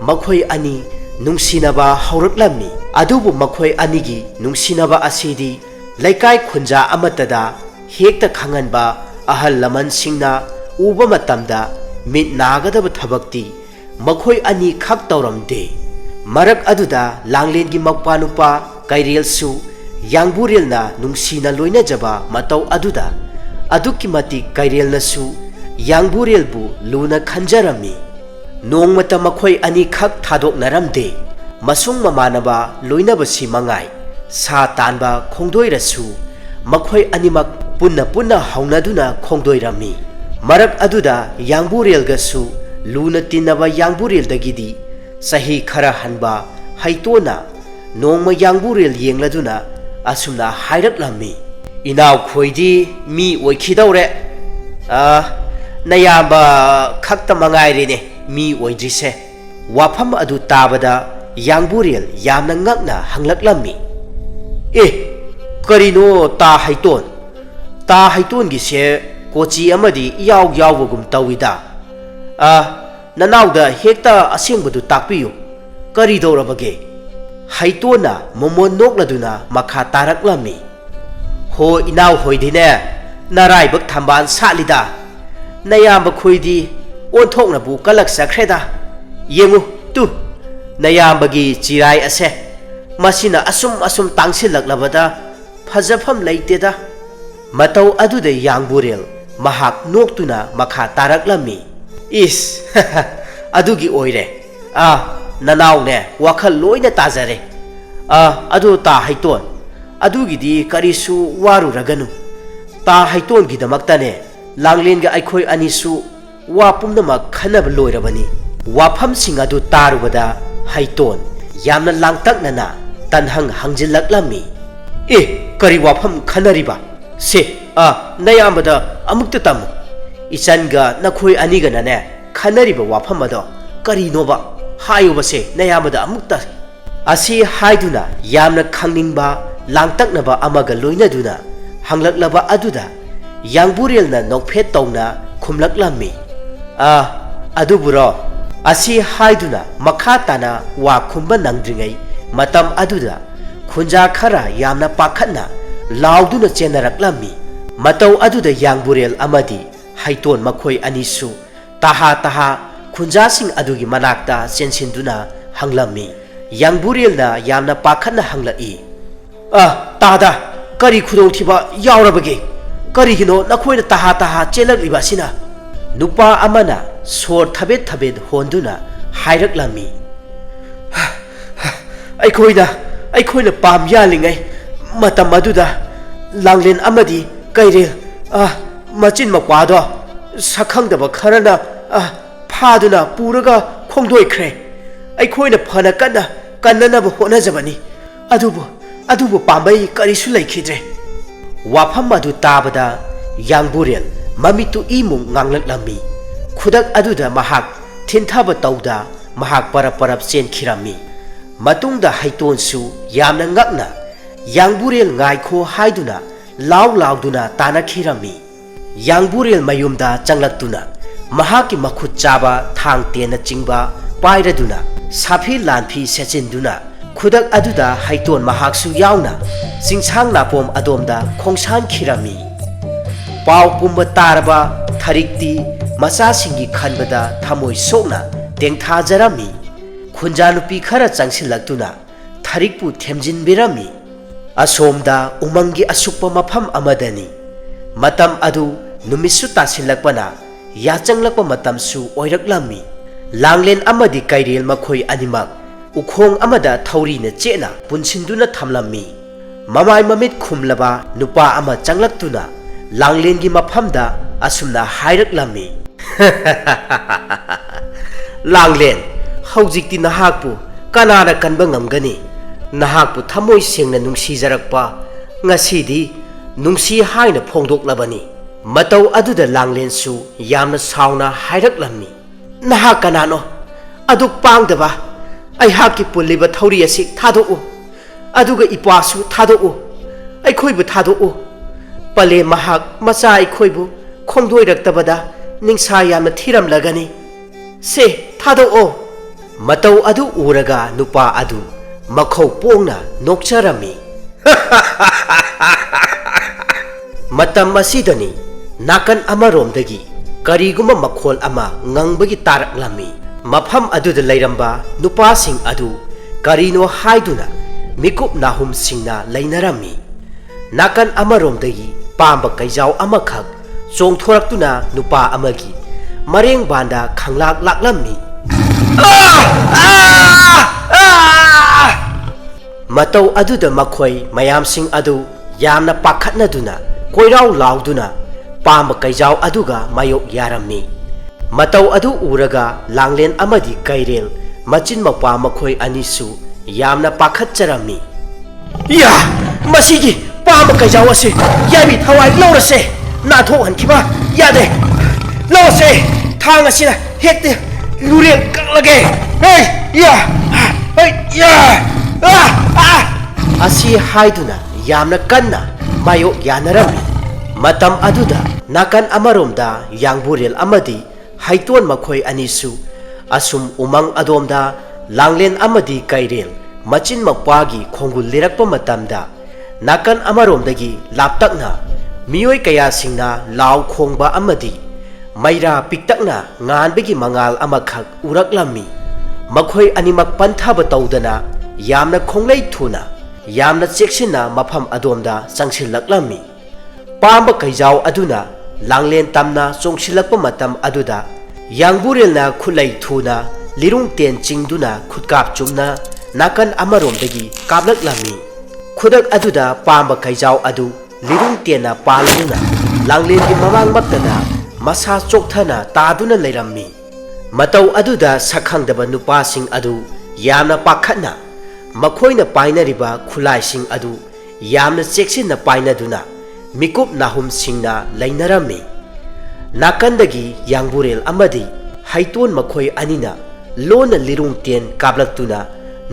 makhoi ani nungsinaba hauraklammi adubu makhoi anigi nungsinaba asidi laikai khunja amatada hekta khanganba ahal laman singna uba matamda mit nagadaba thabakti makhoi ani khak tawramde marak aduda langlengi makpanupa kairelsu yangburelna nungsina loina jaba matau aduda aduki mati kairelnasu yangburelbu luna khanjarami nongmata makhoi ani khak thadok naramde masung mamanaba loinabasi mangai sa tanba khongdoirasu makhoi animak punna haunaduna khongdoirami marak aduda yangburelgasu luna tinaba yangbureldagidi sahi khara hanba haitona nongma yangburel yengladuna asumna hairaklammi inaw khoidi mi oikhidawre nayamba khakta mangairene mi oidrise wafam adu tabada yangburel yamna ngakna hanglaklammi karino ta haiton gi se kochi amadi yawbagum tawida nanawda hekta asengbadu takpiyu kari dawrabage haitona momon nokladuna makha taraklammi ho inaw hoidine naraibak thamban salida nayamba khoidi onthoknabu kalak sakhreda yengu tu nayambagi chirai ase masina asum tangsilaklabada phajafam leiteda matau aduda yangburel mahak noktuna makha taraklammi is adugi oire nanaw ne wakhal loina tajare adu ta haiton adugidi karisu waru raganu ta haiton gi damaktane langlen ga aikhoi anisu wa pumnamak khanab loirabani wafam sing adu tarubada haiton yamna langtaknana tanhang hangjilaklammi kari wafam khanariba se nayambada amukta tamu ichanga nakhoi aniga nane khanariba wafam ado kari noba hayubase nayambada amukta asi haiduna yamna khangningba langtaknaba amaga loinaduna hanglaklaba aduda yangburelna nokphet tawna khumlaklammi aduburo asi haiduna makha tana wa khumba nangdringai matam aduda khunja khara yamna pakhatna lauduna chenaraklammi matau aduda yangburel amadi haiton makhoi anisu taha khunja sing adugi manakta chensinduna hanglammi yangburelna yamna pakhatna hanglai tada kari khudong thiba yaurabage kari gino nakhoina taha chelakliba sina nupa amana sor thabet honduna hairaklammi ꯑꯩꯈꯣꯏꯅ ꯄꯥꯝ ꯌꯥꯜꯂꯤꯉꯩ ꯃꯇꯝ ꯑꯗꯨꯗ ꯂꯥꯡꯂꯦꯟ ꯑꯃꯗꯤ ꯀꯩꯔꯦꯜ ꯃꯆꯤꯟ ꯃꯧꯄ꯭ꯋꯥꯗꯣ ꯁꯛꯈꯪꯗꯕ ꯈꯔꯅ ꯐꯥꯗꯨꯅ ꯄꯨꯔꯒ ꯈꯣꯡꯗꯣꯏꯈ꯭ꯔꯦ ꯑꯩꯈꯣꯏꯅ ꯐꯅ ꯀꯟꯅꯅꯕ ꯍꯣꯠꯅꯖꯕꯅꯤ ꯑꯗꯨꯕꯨ ꯄꯥꯝꯕꯩ ꯀꯔꯤꯁꯨ ꯂꯩꯈꯤꯗ꯭ꯔꯦ ꯋꯥꯐꯝ ꯑꯗꯨ ꯇꯥꯕꯗ ꯌꯥꯡꯕꯨꯔꯦꯜ ꯃꯃꯤꯠꯇꯨ ꯏꯃꯨꯡ ꯉꯥꯡꯂꯛꯂꯝꯃꯤ ꯈꯨꯗꯛ ꯑꯗꯨꯗ ꯃꯍꯥꯛ ꯊꯤꯟꯊꯕ ꯇꯧꯗ ꯃꯍꯥꯛ ꯄꯔꯞ ꯆꯦꯟꯈꯤꯔꯝꯃꯤ ꯃꯇꯨꯡꯗ ꯍꯩꯇꯣꯟꯁꯨ ꯌꯥꯝꯅ ꯉꯛꯅ ꯌꯥꯡꯕꯨꯔꯦꯜ ꯉꯥꯏꯈꯣ ꯍꯥꯏꯗꯨꯅ ꯂꯥꯎꯗꯨꯅ ꯇꯥꯅꯈꯤꯔꯝꯃꯤ ꯌꯥꯡꯕꯨꯔꯦꯜ ꯃꯌꯨꯝꯗ ꯆꯪꯂꯛꯇꯨꯅ ꯃꯍꯥꯛꯀꯤ ꯃꯈꯨꯠ ꯆꯥꯕ ꯊꯥꯡ ꯇꯦꯟꯅ ꯆꯤꯡꯕ ꯄꯥꯏꯔꯗꯨꯅ ꯁꯥꯐꯤ ꯂꯥꯟꯐꯤ ꯁꯦꯠꯆꯤꯟꯗꯨꯅ ꯈꯨꯗꯛ ꯑꯗꯨꯗ ꯍꯩꯇꯣꯟ ꯃꯍꯥꯛꯁꯨ ꯌꯥꯎꯅ ꯆꯤꯡꯁꯥꯡ ꯅꯥꯄꯣꯝ ꯑꯗꯣꯝꯗ ꯈꯣꯡꯁꯥꯟꯈꯤꯔꯝꯃꯤ ꯄꯥꯎ ꯄꯨꯝꯕ ꯇꯥꯔꯕ ꯊꯔꯤꯛꯇꯤ ꯃꯆꯥꯁꯤꯡꯒꯤ ꯈꯟꯕꯗ ꯊꯃꯣꯏ ꯁꯣꯛꯅ ꯇꯦꯡꯊꯥꯖꯔꯝꯃꯤ ꯈꯨꯟꯖꯥ ꯅꯨꯄꯤ ꯈꯔ ꯆꯪꯁꯤꯜꯂꯛꯇꯨꯅ ꯊꯔꯤꯛꯄꯨ ꯊꯦꯝꯖꯤꯟꯕꯤꯔꯝꯃꯤ ꯑꯁꯣꯝꯗ ꯎꯃꯪꯒꯤ ꯑꯁꯨꯛꯄ ꯃꯐꯝ ꯑꯃꯗꯅꯤ ꯃꯇꯝ ꯑꯗꯨ ꯅꯨꯃꯤꯠꯁꯨ ꯇꯥꯁꯤꯜꯂꯛꯄꯅ ꯌꯥꯆꯪꯂꯛꯄ ꯃꯇꯝꯁꯨ ꯑꯣꯏꯔꯛꯂꯝꯃꯤ ꯂꯥꯡꯂꯦꯟ ꯑꯃꯗꯤ ꯀꯩꯔꯦꯜ ꯃꯈꯣꯏ ꯑꯅꯤꯃꯛ ꯎꯈꯣꯡ ꯑꯃꯗ ꯊꯧꯔꯤꯅ ꯆꯦꯠꯅ ꯄꯨꯟꯁꯤꯟꯗꯨꯅ ꯊꯝꯂꯝꯃꯤ ꯃꯃꯥꯏ ꯃꯃꯤꯠ ꯈꯨꯝꯂꯕ ꯅꯨꯄꯥ ꯑꯃ ꯆꯪꯂꯛꯇꯨꯅ ꯂꯥꯡꯂꯦꯟꯒꯤ ꯃꯐꯝꯗ ꯑꯁꯨꯝꯅ ꯍꯥꯏꯔꯛꯂꯝꯃꯤ ꯂꯥꯡꯂꯦꯟ ꯍꯧꯖꯤꯛꯇꯤ ꯅꯍꯥꯛꯄꯨ ꯀꯅꯥꯅ ꯀꯟꯕ ꯉꯝꯒꯅꯤ ꯅꯍꯥꯛꯄꯨ ꯊꯃꯣꯏ ꯁꯦꯡꯅ ꯅꯨꯡꯁꯤꯖꯔꯛꯄ ꯉꯁꯤꯗꯤ ꯅꯨꯡꯁꯤ ꯍꯥꯏꯅ ꯐꯣꯡꯗꯣꯛꯂꯕꯅꯤ ꯃꯇꯧ ꯑꯗꯨꯗ ꯂꯥꯡꯂꯦꯟꯁꯨ ꯌꯥꯝꯅ ꯁꯥꯎꯅ ꯍꯥꯏꯔꯛꯂꯝꯃꯤ ꯅꯍꯥꯛ ꯀꯅꯥꯅꯣ ꯑꯗꯨꯛ ꯄꯥꯡꯗꯕ ꯑꯩꯍꯥꯛꯀꯤ ꯄꯨꯜꯂꯤꯕ ꯊꯧꯔꯤ ꯑꯁꯤ ꯊꯥꯗꯣꯛꯎ ꯑꯗꯨꯒ ꯏꯄ꯭ꯋꯥꯁꯨ ꯊꯥꯗꯣꯛꯎ ꯑꯩꯈꯣꯏꯕꯨ ꯊꯥꯗꯣꯛꯎ ꯄꯂꯦ ꯃꯍꯥꯛ ꯃꯆꯥ ꯑꯩꯈꯣꯏꯕꯨ ꯈꯣꯡꯗꯣꯏꯔꯛꯇꯕꯗ ꯅꯤꯡꯁꯥ ꯌꯥꯝꯅ ꯊꯤꯔꯝꯂꯒꯅꯤ ꯁꯦ ꯊꯥꯗꯣꯛꯑꯣ ꯃꯇꯧ ꯑꯗꯨ ꯎꯔꯒ ꯅꯨꯄꯥ ꯑꯗꯨ ꯃꯈꯧ ꯄꯣꯡꯅ ꯅꯣꯛꯆꯔꯝꯃꯤ ꯃꯇꯝ ꯑꯁꯤꯗꯅꯤ ꯅꯥꯀꯟ ꯑꯃꯔꯣꯝꯗꯒꯤ ꯀꯔꯤꯒꯨꯝꯕ ꯃꯈꯣꯜ ꯑꯃ ꯉꯪꯕꯒꯤ ꯇꯥꯔꯛꯂꯝꯃꯤ ꯃꯐꯝ ꯑꯗꯨꯗ ꯂꯩꯔꯝꯕ ꯅꯨꯄꯥꯁꯤꯡ ꯑꯗꯨ ꯀꯔꯤꯅꯣ ꯍꯥꯏꯗꯨꯅ ꯃꯤꯀꯨꯞ ꯅꯥꯍꯨꯝꯁꯤꯡꯅ ꯂꯩꯅꯔꯝꯃꯤ ꯅꯥꯀꯟ ꯑꯃꯔꯣꯝꯗꯒꯤ ꯄꯥꯝꯕ ꯀꯩꯖꯥꯎ ꯑꯃꯈꯛ ꯆꯣꯡꯊꯣꯔꯛꯇꯨꯅ ꯅꯨꯄꯥ ꯑꯃꯒꯤ ꯃꯔꯦꯡꯕꯥꯟꯗ ꯈꯪꯂꯥꯛ ꯂꯥꯛꯂꯝꯃꯤ ꯃꯇꯧ ꯑꯗꯨꯗ ꯃꯈꯣꯏ ꯃꯌꯥꯝꯁꯤꯡ ꯑꯗꯨ ꯌꯥꯝꯅ ꯄꯥꯈꯠꯅꯗꯨꯅ ꯀꯣꯏꯔꯥꯎ ꯂꯥꯎꯗꯨꯅ ꯄꯥꯝꯕ ꯀꯩꯖꯥꯎ ꯑꯗꯨꯒ ꯃꯥꯌꯣꯛ ꯌꯥꯔꯝꯃꯤ ꯃꯇꯧ ꯑꯗꯨ ꯎꯔꯒ ꯂꯥꯡꯂꯦꯟ ꯑꯃꯗꯤ ꯀꯩꯔꯦꯜ ꯃꯆꯤꯟ ꯃꯧꯄ꯭ꯋꯥ ꯃꯈꯣꯏ ꯑꯅꯤꯁꯨ ꯌꯥꯝꯅ ꯄꯥꯈꯠꯆꯔꯝꯃꯤ ꯃꯁꯤꯒꯤ ꯄꯥꯝꯕ ꯀꯩꯖꯥꯎ ꯑꯁꯤ ꯌꯥꯏꯕꯤ ꯊꯋꯥꯏ ꯂꯧꯔꯁꯦ ꯅꯥꯟꯊꯣꯛꯍꯟꯈꯤꯕ ꯌꯥꯗꯦ ꯂꯧꯔꯁꯦ ꯊꯥꯡ ꯑꯁꯤꯅ ꯍꯦꯛꯇ ꯂꯨꯔꯦꯜ ꯀꯛꯂꯒꯦ ꯑꯁꯤ ꯍꯥꯏꯗꯨꯅ ꯌꯥꯝꯅ ꯀꯟꯅ ꯃꯥꯌꯣꯛ ꯌꯥꯅꯔꯝꯃꯤ ꯃꯇꯝ ꯑꯗꯨꯗ ꯅꯥꯀꯟ ꯑꯃꯔꯣꯝꯗ ꯌꯥꯡꯕꯨꯔꯦꯜ ꯑꯃꯗꯤ ꯍꯩꯇꯣꯟ ꯃꯈꯣꯏ ꯑꯅꯤꯁꯨ ꯑꯁꯨꯝ ꯎꯃꯪ ꯑꯗꯣꯝꯗ ꯂꯥꯡꯂꯦꯟ ꯑꯃꯗꯤ ꯀꯩꯔꯦꯜ ꯃꯆꯤꯟ ꯃꯧꯄ꯭ꯋꯥꯒꯤ ꯈꯣꯡꯒꯨꯜ ꯂꯤꯔꯛꯄ ꯃꯇꯝꯗ ꯅꯥꯀꯟ ꯑꯃꯔꯣꯝꯗꯒꯤ ꯂꯥꯞꯇꯛꯅ ꯃꯤꯑꯣꯏ ꯀꯌꯥꯁꯤꯡꯅ ꯂꯥꯎ ꯈꯣꯡꯕ ꯑꯃꯗꯤ ꯃꯩꯔꯥ ꯄꯤꯛꯇꯛꯅ ꯉꯥꯟꯕꯒꯤ ꯃꯉꯥꯜ ꯑꯃꯈꯛ ꯎꯔꯛꯂꯝꯃꯤ ꯃꯈꯣꯏ ꯑꯅꯤꯃꯛ ꯄꯟꯊꯕ ꯇꯧꯗꯅ ꯌꯥꯝꯅ ꯈꯣꯡꯂꯩ ꯊꯨꯅ ꯌꯥꯝꯅ ꯆꯦꯛꯁꯤꯟꯅ ꯃꯐꯝ ꯑꯗꯣꯝꯗ ꯆꯪꯁꯤꯜꯂꯛꯂꯝꯃꯤ ꯄꯥꯝꯕ ꯀꯩꯖꯥꯎ ꯑꯗꯨꯅ ꯂꯥꯡꯂꯦꯟ ꯇꯝꯅ ꯆꯣꯡꯁꯤꯜꯂꯛꯄ ꯃꯇꯝ ꯑꯗꯨꯗ ꯌꯥꯡꯕꯨꯔꯦꯜꯅ ꯈꯨꯠꯂꯩ ꯊꯨꯅ ꯂꯤꯔꯨꯡ ꯇꯦꯟ ꯆꯤꯡꯗꯨꯅ ꯈꯨꯠꯀꯥꯞ ꯆꯨꯝꯅ ꯅꯥꯀꯟ ꯑꯃꯔꯣꯝꯗꯒꯤ ꯀꯥꯞꯂꯛꯂꯝꯃꯤ ꯈꯨꯗꯛ ꯑꯗꯨꯗ ꯄꯥꯝꯕ ꯀꯩꯖꯥꯎ ꯑꯗꯨ ꯂꯤꯔꯨꯡ ꯇꯦꯟꯅ ꯄꯥꯜꯂꯗꯨꯅ ꯂꯥꯡꯂꯦꯟꯒꯤ ꯃꯃꯥꯡꯃꯛꯇꯗ ꯃꯁꯥ ꯆꯣꯛꯊꯅ ꯇꯥꯗꯨꯅ ꯂꯩꯔꯝꯃꯤ ꯃꯇꯧ ꯑꯗꯨꯗ ꯁꯛꯈꯪꯗꯕ ꯅꯨꯄꯥꯁꯤꯡ ꯑꯗꯨ ꯌꯥꯝꯅ ꯄꯥꯈꯠꯅ ꯃꯈꯣꯏꯅ ꯄꯥꯏꯅꯔꯤꯕ ꯈꯨꯠꯂꯥꯏꯁꯤꯡ ꯑꯗꯨ ꯌꯥꯝꯅ ꯆꯦꯛꯁꯤꯟꯅ ꯄꯥꯏꯅꯗꯨꯅ ꯃꯤꯀꯨꯞ ꯅꯥꯍꯨꯝꯁꯤꯡꯅ ꯂꯩꯅꯔꯝꯃꯤ ꯅꯥꯀꯟꯗꯒꯤ ꯌꯥꯡꯕꯨꯔꯦꯜ ꯑꯃꯗꯤ ꯍꯩꯇꯣꯟ ꯃꯈꯣꯏ ꯑꯅꯤꯅ ꯂꯣꯟꯅ ꯂꯤꯔꯨꯡ ꯇꯦꯟ ꯀꯥꯞꯂꯛꯇꯨꯅ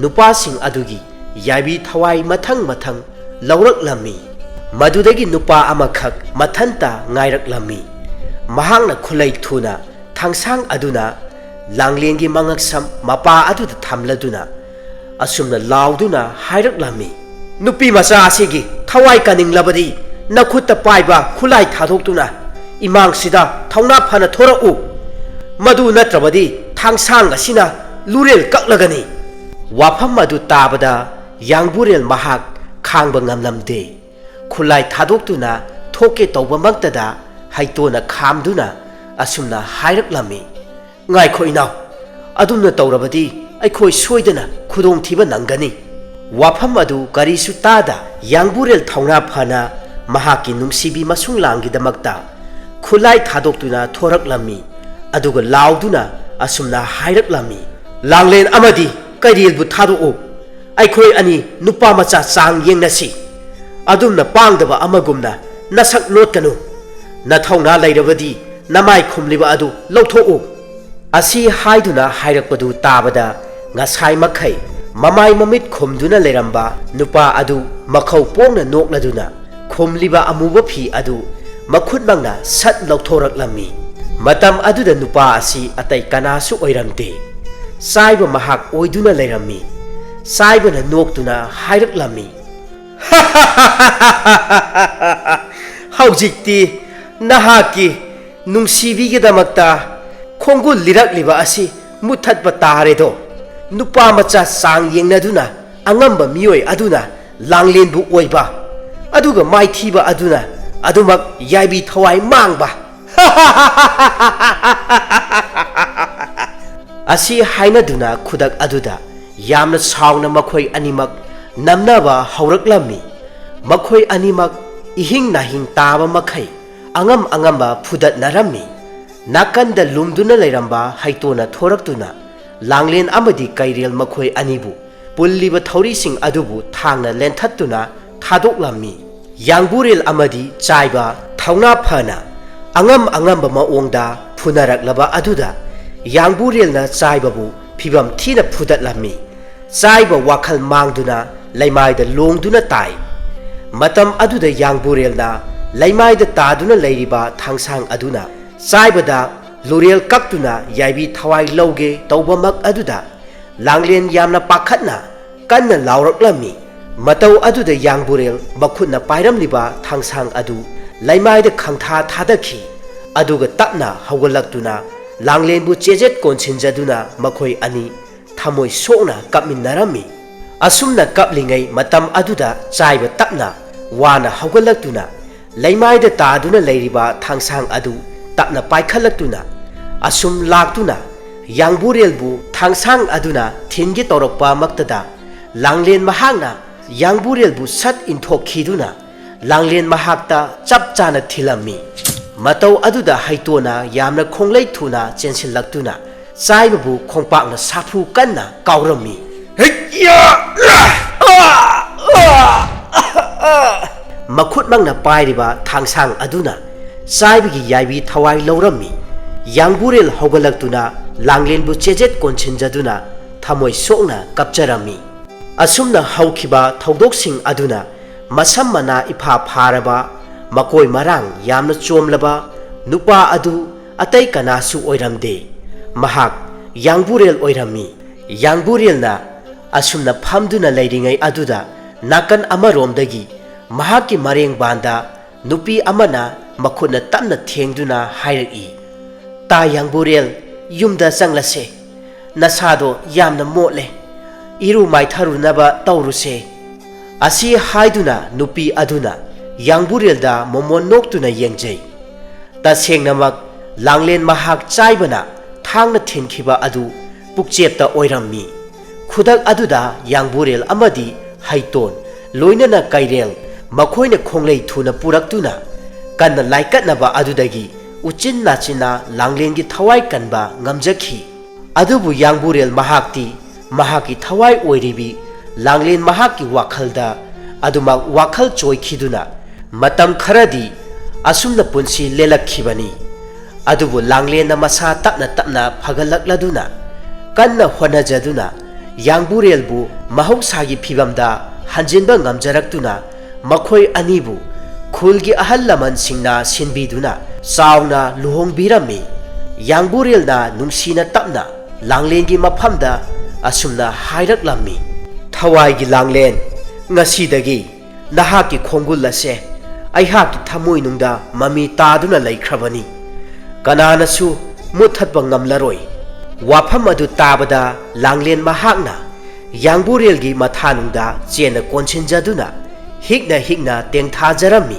ꯅꯨꯄꯥꯁꯤꯡ ꯑꯗꯨꯒꯤ ꯌꯥꯏꯕꯤ ꯊꯋꯥꯏ ꯃꯊꯪ ꯂꯧꯔꯛꯂꯝꯃꯤ ꯃꯗꯨꯗꯒꯤ ꯅꯨꯄꯥ ꯑꯃꯈꯛ ꯃꯊꯟꯇ ꯉꯥꯏꯔꯛꯂꯝꯃꯤ ꯃꯍꯥꯛꯅ ꯈꯨꯠꯂꯩ ꯊꯨꯅ ꯊꯥꯡꯁꯥꯡ ꯑꯗꯨꯅ ꯂꯥꯡꯂꯦꯟꯒꯤ ꯃꯉꯛꯁꯝ ꯃꯄꯥ ꯑꯗꯨꯗ ꯊꯝꯂꯗꯨꯅ ꯑꯁꯨꯝꯅ ꯂꯥꯎꯗꯨꯅ ꯍꯥꯏꯔꯛꯂꯝꯃꯤ ꯅꯨꯄꯤ ꯃꯆꯥ ꯑꯁꯤꯒꯤ ꯊꯋꯥꯏ ꯀꯟꯅꯤꯡꯂꯕꯗꯤ ꯅꯈꯨꯠꯇ ꯄꯥꯏꯕ ꯈꯨꯠꯂꯥꯏ ꯊꯥꯗꯣꯛꯇꯨꯅ ꯏꯃꯥꯡꯁꯤꯗ ꯊꯧꯅꯥ ꯐꯅ ꯊꯣꯔꯛꯎ ꯃꯗꯨ ꯅꯠꯇ꯭ꯔꯕꯗꯤ ꯊꯥꯡꯁꯥꯡ ꯑꯁꯤꯅ ꯂꯨꯔꯦꯜ ꯀꯛꯂꯒꯅꯤ ꯋꯥꯐꯝ ꯑꯗꯨ ꯇꯥꯕꯗ ꯌꯥꯡꯕꯨꯔꯦꯜ ꯃꯍꯥꯛ ꯈꯥꯡꯕ ꯉꯝꯂꯝꯗꯦ ꯈꯨꯠꯂꯥꯏ ꯊꯥꯗꯣꯛꯇꯨꯅ ꯊꯣꯛꯀꯦ ꯇꯧꯕꯃꯛꯇꯗ ꯍꯩꯇꯣꯟꯅ ꯈꯥꯝꯗꯨꯅ ꯑꯁꯨꯝꯅ ꯍꯥꯏꯔꯛꯂꯝꯃꯤ ꯉꯥꯏꯈꯣ ꯏꯅꯥꯎ ꯑꯗꯨꯝꯅ ꯇꯧꯔꯕꯗꯤ ꯑꯩꯈꯣꯏ ꯁꯣꯏꯗꯅ ꯈꯨꯗꯣꯡꯊꯤꯕ ꯅꯪꯒꯅꯤ Wafam adu karisu tada Yangburel thongna phana mahaki nungsibi masung langgidamakta khulai thadoktuna thoraklami aduga lauduna asumna hairaklami langlen amadi kairil bu thado aikhoi ani nupa macha sang yengnasi adumna pangdaba amagumna nasak lotkanu nathongna lairabadi namai khumliba adu lawtho asi haiduna hairakpadu tabada ngasai makhai mamai mamit khumduna leramba nupa adu makhau pongna nokladuna khumliba amuba phi adu makhut mangna sat lawthoraklami matam aduda nupa asi atai kanasu oiramte saiba mahak oiduna lerami saibana noktuna hairaklami haujikti nahaki nungsibigidamakta khongul lirakliba asi muthatpa taredo nupa macha sang yengnaduna angamba mioi aduna langlenbu oiba aduga maithiba aduna adumak yaibi thawai mangba asi hainaduna khudak aduda yamna saungna makhoi animak namnaba hauraklammi makhoi animak ihing nahing taba makhai angam angamba phudat narammi nakanda lumduna leiramba haitona thoraktuna langlen amadi kairel makhoi anibu pulliba thauri sing adubu thangna lenthattuna thadoklammi Yangburel amadi chaiba thauna phana angam angamba maongda phunaraklaba aduda Yangburel na chaibabu phibam thina phudatlammi chaiba wakhal mangduna laimaida longduna tai matam aduda Yangburel na laimaida taduna leiriba thangsang aduna chaibada lurel kaktuna yaibi thawai lauge tawbamak aduda langlen yamna pakhatna kanna lauraklammi matau aduda Yangburel makhutna pairamliba thangsang adu laimaida khangtha thadakhi aduga tapna hawgalaktuna langlenbu chejet konsinjaduna makhoi ani thamoi sokna kapminnarammi asumna kaplingai matam aduda chaiba tapna wana hawgalaktuna laimaida taduna leiriba thangsang adu tapna paikhalatuna asum laktuna Yangburelbu thangsang aduna thingi torokpa maktada langlen mahakna Yangburelbu sat inthokkhiduna langlen mahakta chapchana thilammi matau aduda haitona yamna khonglei thuna chensillaktuna chaibabu khongpakna sapu kanna kaurammi makhut mangna pairiba thangsang aduna chaibagi yaibi thawai laurammi Yangburel hawgalaktuna langlenbu chejet konsinjaduna thamoi sokna kapcharammi asumna haukhiba thaudoksing aduna masam mana ipha pharaba makoi marang yamna chomlaba nupa adu atai kanasu oiramde mahak Yangburel oirammi Yangburel na asumna phamduna leiringai aduda nakan amaromdagi mahaki mareng banda nupi amana makhutna tamna thengduna hairaki ta Yangburel yumda changlase nasado yamna motle iru maitharunaba tauruse asi haiduna nupi aduna Yangburel da momon noktuna yengjai tasengnamak langlen mahak chaibana thangna thinkhiba adu pukchepta oirammi khudak aduda Yangburel amadi haiton loinana kairel makhoina khonglei thuna puraktuna kanna laikatnaba adudagi uchin nachina langlengi thawai kanba ngamjakhi adubu Yangburel mahakti mahaki thawai oiribi langlen mahaki wakhalda aduma wakhal choikhiduna matam kharadi asumna punsi lelakhibani adubu langlen masa tapna tapna phagalakladuna kanna honajaduna Yangburelbu mahogsagi phibamda hanjinba ngamjaraktuna makhoi anibu khulgi ahal laman singna sinbiduna sauna luhongbirammi Yangburel na nungsina tapna langlengi maphamda asumna hairaklammi thawai langlen ngasidagi nahaki khongul ase aihaki thamoi nungda mami taduna laikhrabani kananasu muthatpa ngamlaroi wafam adu tabada langlen mahakna Yangburelgi mathanungda chena konsinjaduna hikna tengthajarammi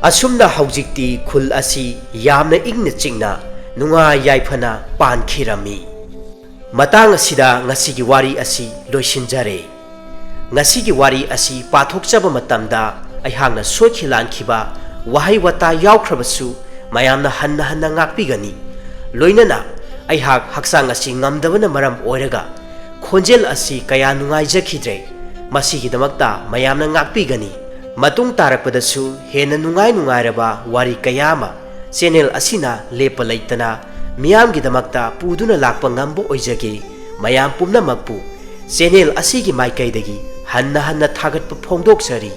asumna haujikti khul asi yamna ingna chingna nunga yaifana pankhirami matang asida ngasigi wari asi loisinjare Ngasigi wari asi pathokchaba matamda aihangna soikhilankiba wahai wata yaukhrabsu mayamna hanna ngakpigani loinana aihak haksang asi ngamdabana maram oiraga khonjel asi kaya nungaijakhidre masigi damakta mayamna ngakpigani matung tarakpadasu hena nungairaba wari kayama channel asina lepa leitana miyamgi damakta puduna lakpa ngambo oijage mayam pumnamakpu channel asigi maikaidagi hanna thagatpa phongdoksari